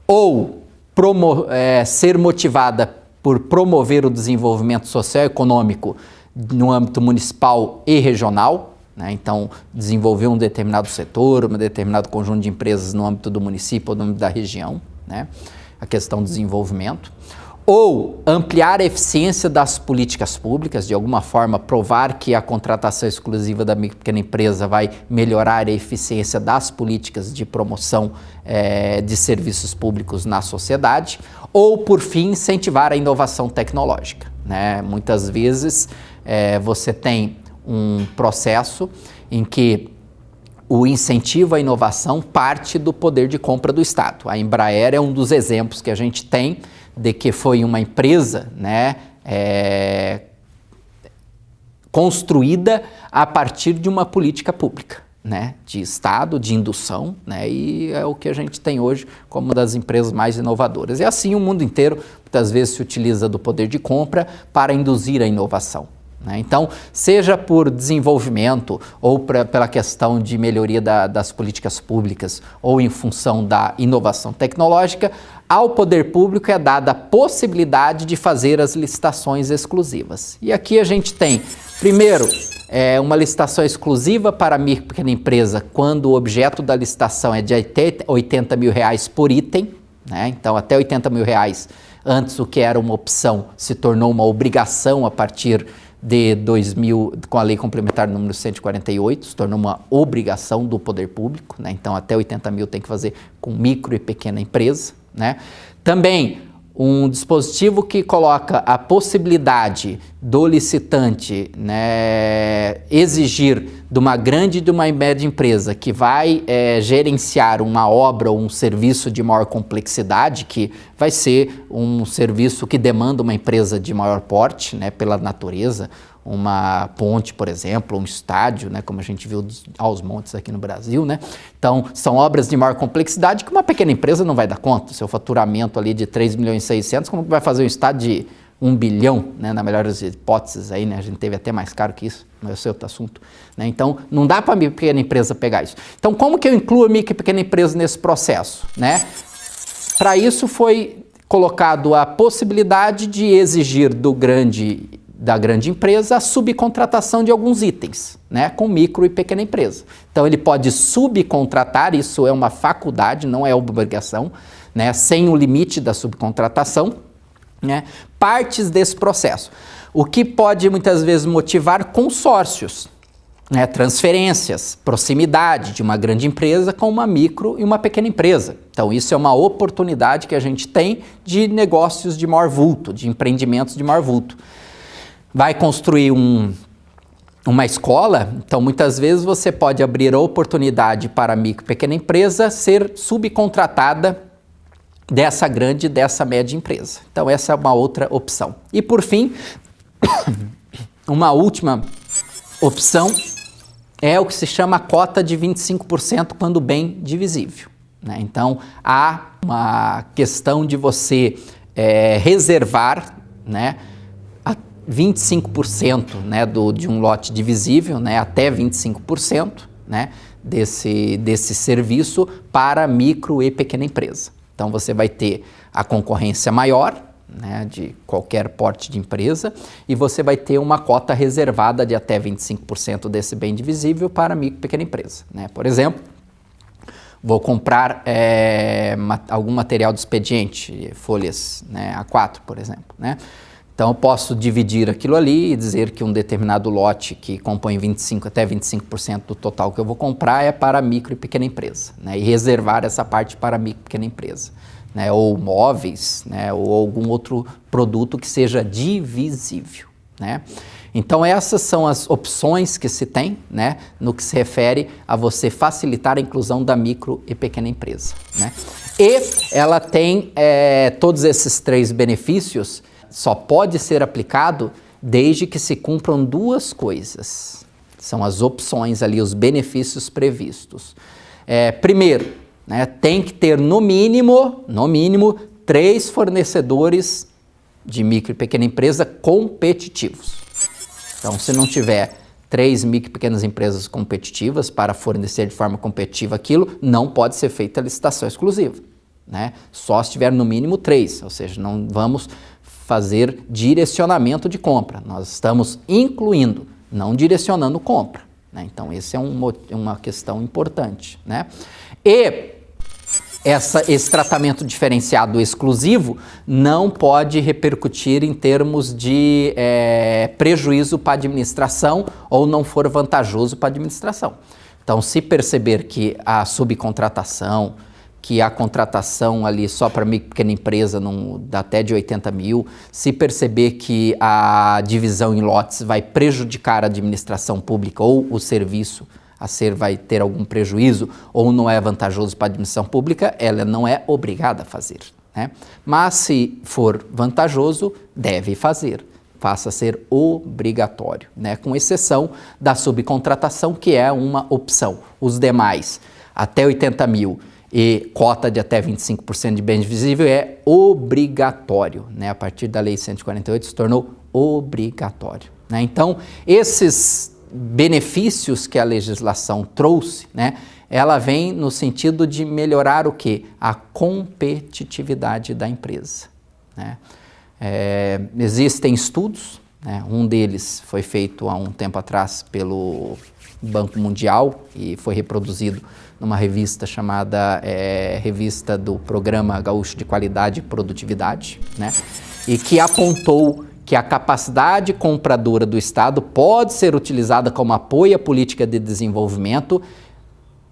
ou ser motivada por promover o desenvolvimento social e econômico no âmbito municipal e regional, né? Então, desenvolver um determinado setor, um determinado conjunto de empresas no âmbito do município ou no âmbito da região, né? A questão do desenvolvimento. Ou ampliar a eficiência das políticas públicas, de alguma forma provar que a contratação exclusiva da micro e pequena empresa vai melhorar a eficiência das políticas de promoção de serviços públicos na sociedade. Ou, por fim, incentivar a inovação tecnológica, né? Muitas vezes você tem um processo em que o incentivo à inovação parte do poder de compra do Estado. A Embraer é um dos exemplos que a gente tem de que foi uma empresa, né, construída a partir de uma política pública, né, de Estado, de indução, né, e é o que a gente tem hoje como uma das empresas mais inovadoras. E assim o mundo inteiro muitas vezes se utiliza do poder de compra para induzir a inovação, né? Então, seja por desenvolvimento ou pela questão de melhoria das políticas públicas ou em função da inovação tecnológica, ao poder público é dada a possibilidade de fazer as licitações exclusivas. E aqui a gente tem, primeiro, uma licitação exclusiva para a micro e pequena empresa quando o objeto da licitação é de R$80 mil por item, né? Então, até R$80 mil, antes o que era uma opção se tornou uma obrigação a partir de 2000, com a Lei Complementar número 148, se tornou uma obrigação do poder público, né? Então até 80 mil tem que fazer com micro e pequena empresa, né? Também um dispositivo que coloca a possibilidade do licitante, né, exigir de uma grande e de uma média empresa que vai gerenciar uma obra ou um serviço de maior complexidade, que vai ser um serviço que demanda uma empresa de maior porte, né, pela natureza, uma ponte, por exemplo, um estádio, né, como a gente viu aos montes aqui no Brasil, né? Então, são obras de maior complexidade que uma pequena empresa não vai dar conta. Seu faturamento ali de 3 milhões e 600, como que vai fazer um estádio de 1 bilhão, né, na melhor das hipóteses aí, né? A gente teve até mais caro que isso, mas esse é outro assunto, né? Então, não dá para a pequena empresa pegar isso. Então, como que eu incluo a micro e pequena empresa nesse processo, né? Para isso foi colocado a possibilidade de exigir da grande empresa a subcontratação de alguns itens, né, com micro e pequena empresa. Então ele pode subcontratar, isso é uma faculdade, não é obrigação, né, sem o limite da subcontratação, né, partes desse processo. O que pode muitas vezes motivar consórcios, né, transferências, proximidade de uma grande empresa com uma micro e uma pequena empresa. Então isso é uma oportunidade que a gente tem de negócios de maior vulto, de empreendimentos de maior vulto. Vai construir uma escola, então muitas vezes você pode abrir a oportunidade para a micro e pequena empresa ser subcontratada dessa grande e dessa média empresa. Então essa é uma outra opção. E por fim, uma última opção é o que se chama cota de 25% quando bem divisível, né? Então há uma questão de você reservar, né, 25%, né, de um lote divisível, né, até 25%, né, desse serviço para micro e pequena empresa. Então você vai ter a concorrência maior, né, de qualquer porte de empresa, e você vai ter uma cota reservada de até 25% desse bem divisível para micro e pequena empresa, né? Por exemplo, vou comprar algum material de expediente, folhas, né, A4, por exemplo, né? Então eu posso dividir aquilo ali e dizer que um determinado lote que compõe até 25% do total que eu vou comprar é para micro e pequena empresa, né? E reservar essa parte para micro e pequena empresa, né? Ou móveis, né? Ou algum outro produto que seja divisível, né? Então essas são as opções que se tem, né, no que se refere a você facilitar a inclusão da micro e pequena empresa, né? E ela tem todos esses 3 benefícios. Só pode ser aplicado desde que se cumpram 2 coisas. São as opções ali, os benefícios previstos. Primeiro, né, tem que ter no mínimo 3 fornecedores de micro e pequena empresa competitivos. Então, se não tiver 3 micro e pequenas empresas competitivas para fornecer de forma competitiva aquilo, não pode ser feita a licitação exclusiva, né? Só se tiver no mínimo 3, ou seja, não vamos fazer direcionamento de compra. Nós estamos incluindo, não direcionando compra, né? Então, esse é uma questão importante, né? E esse tratamento diferenciado exclusivo não pode repercutir em termos de prejuízo para a administração ou não for vantajoso para a administração. Então, se perceber que a subcontratação, que a contratação ali só para micro e pequena empresa dá até de 80 mil, se perceber que a divisão em lotes vai prejudicar a administração pública ou o serviço a ser vai ter algum prejuízo ou não é vantajoso para a administração pública, ela não é obrigada a fazer, né? Mas se for vantajoso, deve fazer, passa a ser obrigatório, né? Com exceção da subcontratação, que é uma opção. Os demais, até 80 mil, e cota de até 25% de bem divisível é obrigatório, né? A partir da Lei 148 se tornou obrigatório, né? Então, esses benefícios que a legislação trouxe, né? Ela vem no sentido de melhorar o quê? A competitividade da empresa, né? Existem estudos, né? Um deles foi feito há um tempo atrás pelo Banco Mundial e foi reproduzido numa revista chamada Revista do Programa Gaúcho de Qualidade e Produtividade, né? E que apontou que a capacidade compradora do Estado pode ser utilizada como apoio à política de desenvolvimento,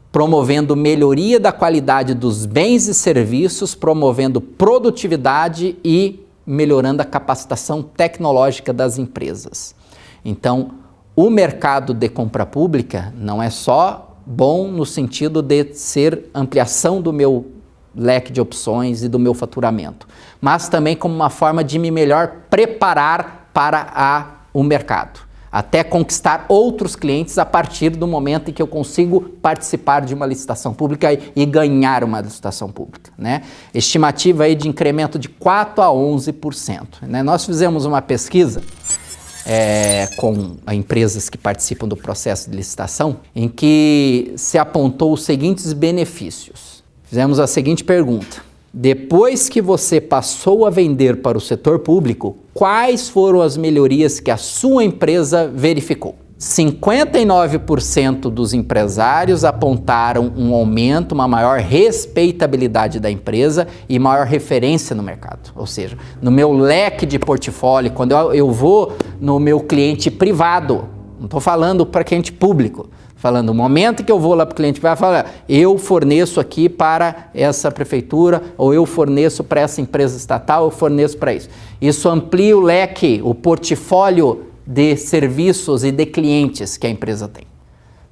promovendo melhoria da qualidade dos bens e serviços, promovendo produtividade e melhorando a capacitação tecnológica das empresas. Então, o mercado de compra pública não é só bom no sentido de ser ampliação do meu leque de opções e do meu faturamento, mas também como uma forma de me melhor preparar para o mercado, até conquistar outros clientes a partir do momento em que eu consigo participar de uma licitação pública e ganhar uma licitação pública, né? Estimativa aí de incremento de 4 a 11%, né? Nós fizemos uma pesquisa com empresas que participam do processo de licitação, em que se apontou os seguintes benefícios. Fizemos a seguinte pergunta: depois que você passou a vender para o setor público, quais foram as melhorias que a sua empresa verificou? 59% dos empresários apontaram um aumento, uma maior respeitabilidade da empresa e maior referência no mercado. Ou seja, no meu leque de portfólio, quando eu vou no meu cliente privado, não estou falando para cliente público, falando no momento que eu vou lá para o cliente vai falar, eu forneço aqui para essa prefeitura, ou eu forneço para essa empresa estatal, eu forneço para isso. Isso amplia o leque, o portfólio de serviços e de clientes que a empresa tem,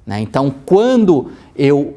né? Então, quando eu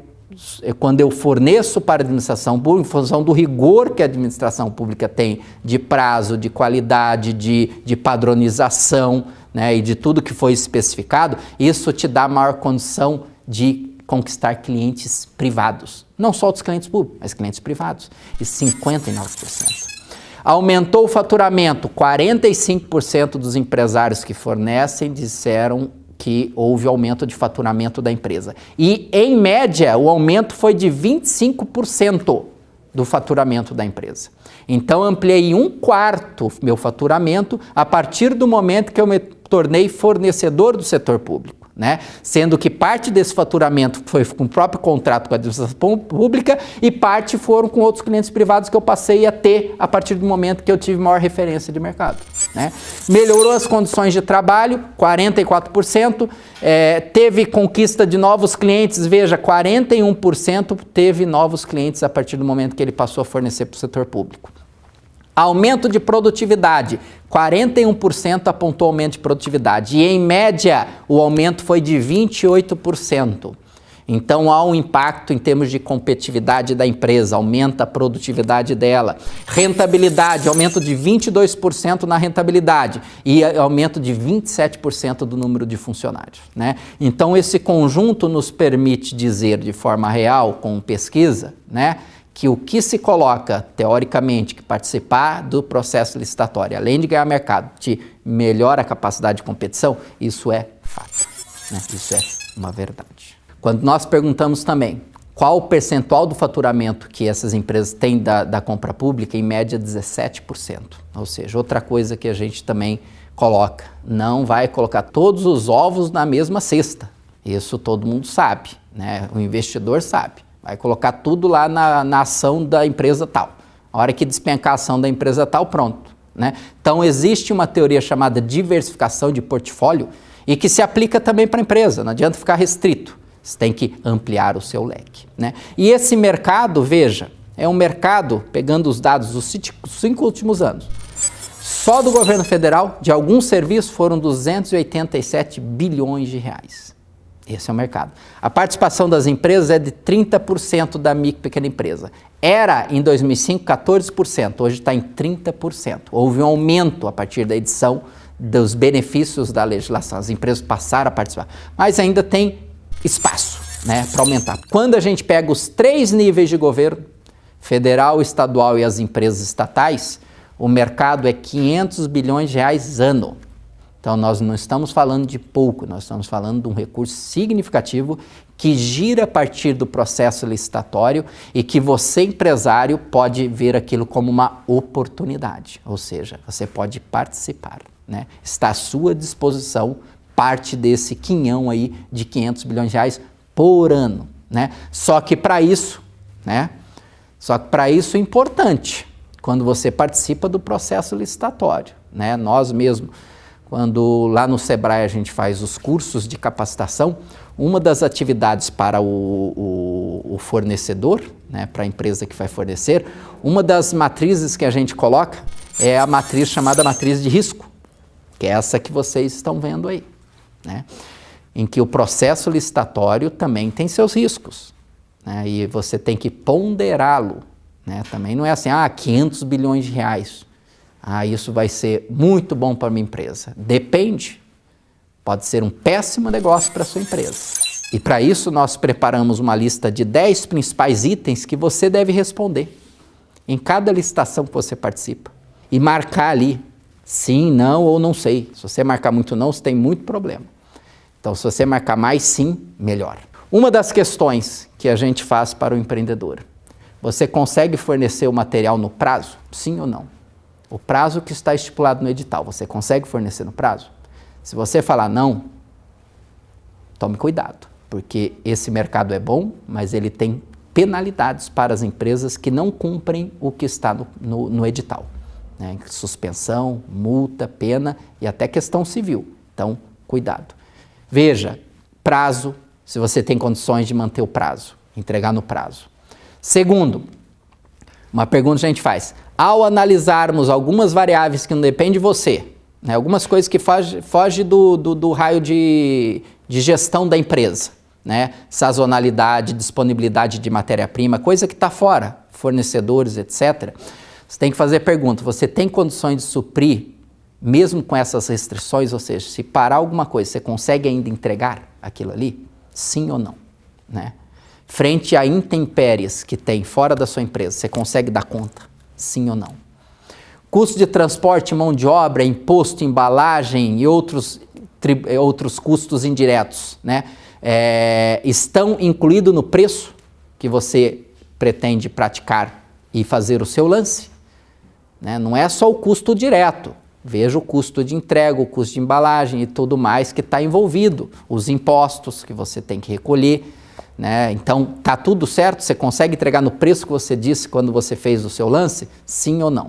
forneço para a administração pública, em função do rigor que a administração pública tem de prazo, de qualidade, de padronização, né, e de tudo que foi especificado, isso te dá maior condição de conquistar clientes privados. Não só dos clientes públicos, mas clientes privados. E 59%. Aumentou o faturamento, 45% dos empresários que fornecem disseram que houve aumento de faturamento da empresa. E, em média, o aumento foi de 25% do faturamento da empresa. Então, ampliei 1/4 meu faturamento a partir do momento que eu me tornei fornecedor do setor público, né? Sendo que parte desse faturamento foi com o próprio contrato com a administração pública e parte foram com outros clientes privados que eu passei a ter a partir do momento que eu tive maior referência de mercado, né? Melhorou as condições de trabalho, 44%, teve conquista de novos clientes, veja, 41% teve novos clientes a partir do momento que ele passou a fornecer para o setor público. Aumento de produtividade, 41% apontou aumento de produtividade e, em média, o aumento foi de 28%. Então, há um impacto em termos de competitividade da empresa, aumenta a produtividade dela. Rentabilidade, aumento de 22% na rentabilidade e aumento de 27% do número de funcionários, né? Então, esse conjunto nos permite dizer de forma real, com pesquisa, né, que o que se coloca, teoricamente, que participar do processo licitatório, além de ganhar mercado, te melhora a capacidade de competição, isso é fato, né? Isso é uma verdade. Quando nós perguntamos também qual o percentual do faturamento que essas empresas têm da compra pública, em média 17%. Ou seja, outra coisa que a gente também coloca, não vai colocar todos os ovos na mesma cesta. Isso todo mundo sabe, né? O investidor sabe. Vai colocar tudo lá na ação da empresa tal. A hora que despencar a ação da empresa tal, pronto, né? Então, existe uma teoria chamada diversificação de portfólio e que se aplica também para a empresa. Não adianta ficar restrito. Você tem que ampliar o seu leque, né? E esse mercado, veja, é um mercado, pegando os dados dos 5 últimos anos, só do governo federal, de alguns serviços, foram 287 bilhões de reais. Esse é o mercado. A participação das empresas é de 30% da micro e pequena empresa. Era, em 2005, 14%, hoje está em 30%. Houve um aumento a partir da edição dos benefícios da legislação. As empresas passaram a participar, mas ainda tem espaço, né, para aumentar. Quando a gente pega os 3 níveis de governo, federal, estadual e as empresas estatais, o mercado é 500 bilhões de reais ano. Então, nós não estamos falando de pouco, nós estamos falando de um recurso significativo que gira a partir do processo licitatório e que você, empresário, pode ver aquilo como uma oportunidade, ou seja, você pode participar, né? Está à sua disposição parte desse quinhão aí de 500 bilhões de reais por ano, né? Só que para isso, né? É importante, quando você participa do processo licitatório, né? Nós mesmos, quando lá no Sebrae a gente faz os cursos de capacitação, uma das atividades para o fornecedor, né, para a empresa que vai fornecer, uma das matrizes que a gente coloca é a matriz chamada matriz de risco, que é essa que vocês estão vendo aí, né? Em que o processo licitatório também tem seus riscos, né? E você tem que ponderá-lo, né? Também não é assim, 500 bilhões de reais, isso vai ser muito bom para a minha empresa. Depende, pode ser um péssimo negócio para a sua empresa. E para isso nós preparamos uma lista de 10 principais itens que você deve responder em cada licitação que você participa e marcar ali sim, não ou não sei. Se você marcar muito não, você tem muito problema. Então, se você marcar mais sim, melhor. Uma das questões que a gente faz para o empreendedor: você consegue fornecer o material no prazo? Sim ou não? O prazo que está estipulado no edital, você consegue fornecer no prazo? Se você falar não, tome cuidado, porque esse mercado é bom, mas ele tem penalidades para as empresas que não cumprem o que está no edital, né? Suspensão, multa, pena e até questão civil. Então, cuidado. Veja, prazo, se você tem condições de manter o prazo, entregar no prazo. Segundo, uma pergunta que a gente faz: ao analisarmos algumas variáveis que não dependem de você, né, algumas coisas que fogem do raio de gestão da empresa, né, sazonalidade, disponibilidade de matéria-prima, coisa que está fora, fornecedores, etc. Você tem que fazer a pergunta: você tem condições de suprir mesmo com essas restrições? Ou seja, se parar alguma coisa, você consegue ainda entregar aquilo ali? Sim ou não, né? Frente a intempéries que tem fora da sua empresa, você consegue dar conta? Sim ou não? Custo de transporte, mão de obra, imposto, embalagem e outros custos indiretos, né? Estão incluídos no preço que você pretende praticar e fazer o seu lance, né? Não é só o custo direto. Veja o custo de entrega, o custo de embalagem e tudo mais que está envolvido, os impostos que você tem que recolher, né? Então, está tudo certo? Você consegue entregar no preço que você disse quando você fez o seu lance? Sim ou não,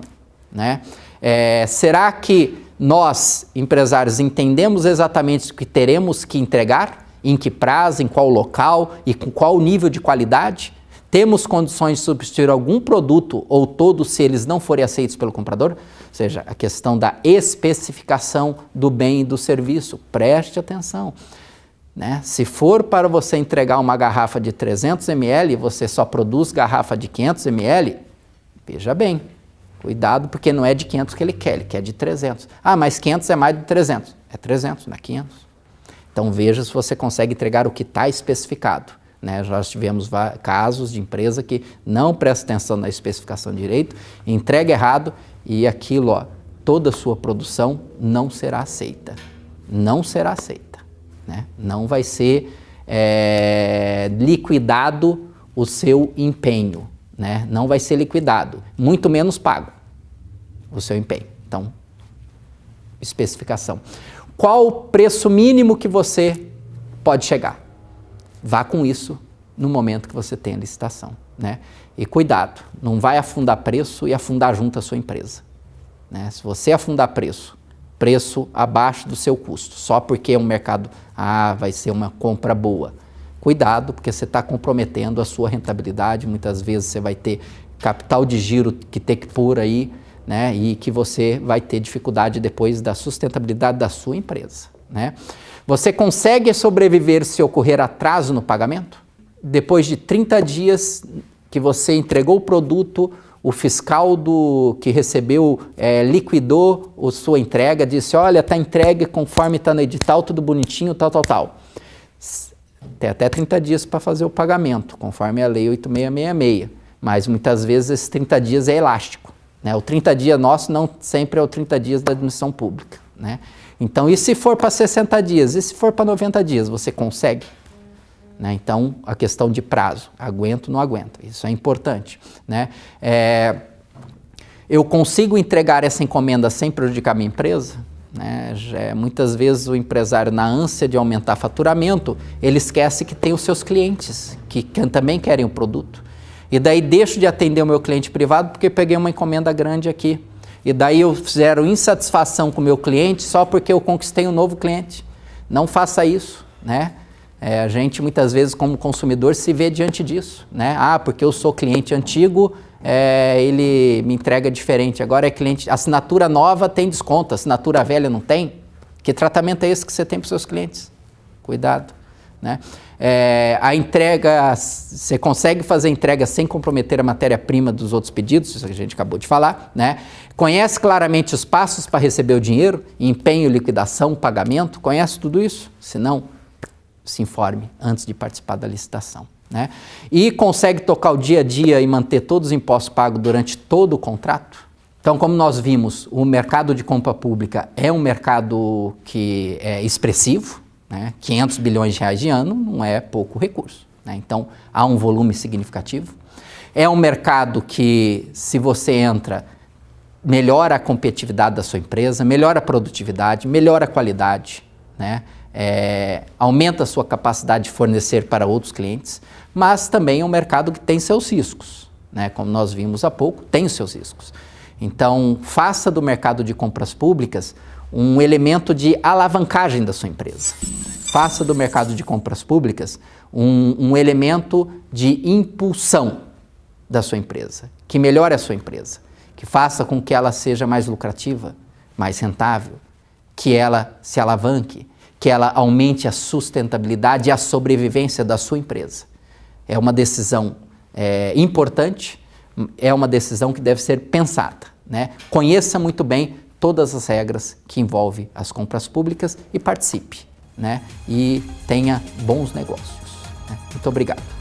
né? Será que nós, empresários, entendemos exatamente o que teremos que entregar? Em que prazo, em qual local e com qual nível de qualidade? Temos condições de substituir algum produto ou todos se eles não forem aceitos pelo comprador? Ou seja, a questão da especificação do bem e do serviço. Preste atenção, né? Se for para você entregar uma garrafa de 300 ml e você só produz garrafa de 500 ml, veja bem, cuidado, porque não é de 500 que ele quer de 300. Mas 500 é mais de 300. É 300, não é 500. Então veja se você consegue entregar o que está especificado, né? Já tivemos casos de empresa que não presta atenção na especificação direito, entrega errado e aquilo, toda a sua produção não será aceita. Não será aceita, né? Não vai ser liquidado o seu empenho, né? Não vai ser liquidado, muito menos pago o seu empenho. Então, especificação. Qual o preço mínimo que você pode chegar? Vá com isso no momento que você tem a licitação, né? E cuidado, não vai afundar preço e afundar junto a sua empresa, né? Se você afundar preço abaixo do seu custo, só porque é um mercado, vai ser uma compra boa. Cuidado, porque você está comprometendo a sua rentabilidade. Muitas vezes você vai ter capital de giro que tem que pôr aí, né? E que você vai ter dificuldade depois da sustentabilidade da sua empresa, né? Você consegue sobreviver se ocorrer atraso no pagamento? Depois de 30 dias que você entregou o produto, o fiscal que recebeu liquidou a sua entrega, disse: olha, está entregue conforme está no edital, tudo bonitinho, tal. Tem até 30 dias para fazer o pagamento, conforme a lei 8666, mas muitas vezes esses 30 dias é elástico, né? O 30 dias nosso não sempre é o 30 dias da admissão pública, né? Então, e se for para 60 dias? E se for para 90 dias? Você consegue? Né? Então, a questão de prazo, aguento ou não aguento, isso é importante, né? Eu consigo entregar essa encomenda sem prejudicar minha empresa? Né? Muitas vezes o empresário, na ânsia de aumentar faturamento, ele esquece que tem os seus clientes, que também querem o produto. E daí deixo de atender o meu cliente privado porque peguei uma encomenda grande aqui. E daí eu fizeram insatisfação com o meu cliente só porque eu conquistei um novo cliente. Não faça isso, né? A gente muitas vezes como consumidor se vê diante disso, né? Porque eu sou cliente antigo, ele me entrega diferente. Agora é cliente, assinatura nova tem desconto, assinatura velha não tem. Que tratamento é esse que você tem para os seus clientes? Cuidado, né? A entrega, você consegue fazer entrega sem comprometer a matéria-prima dos outros pedidos, isso que a gente acabou de falar, né? Conhece claramente os passos para receber o dinheiro, empenho, liquidação, pagamento, conhece tudo isso? Se não, se informe antes de participar da licitação, né? E consegue tocar o dia a dia e manter todos os impostos pagos durante todo o contrato? Então, como nós vimos, o mercado de compra pública é um mercado que é expressivo, né? 500 bilhões de reais de ano não é pouco recurso, né? Então, há um volume significativo. É um mercado que, se você entra, melhora a competitividade da sua empresa, melhora a produtividade, melhora a qualidade, né? Aumenta a sua capacidade de fornecer para outros clientes, mas também é um mercado que tem seus riscos, né? Como nós vimos há pouco, tem os seus riscos. Então, faça do mercado de compras públicas um elemento de alavancagem da sua empresa. Faça do mercado de compras públicas um elemento de impulsão da sua empresa, que melhore a sua empresa, que faça com que ela seja mais lucrativa, mais rentável, que ela se alavanque, que ela aumente a sustentabilidade e a sobrevivência da sua empresa. É uma decisão importante, é uma decisão que deve ser pensada, né? Conheça muito bem todas as regras que envolvem as compras públicas e participe, né? E tenha bons negócios, né? Muito obrigado.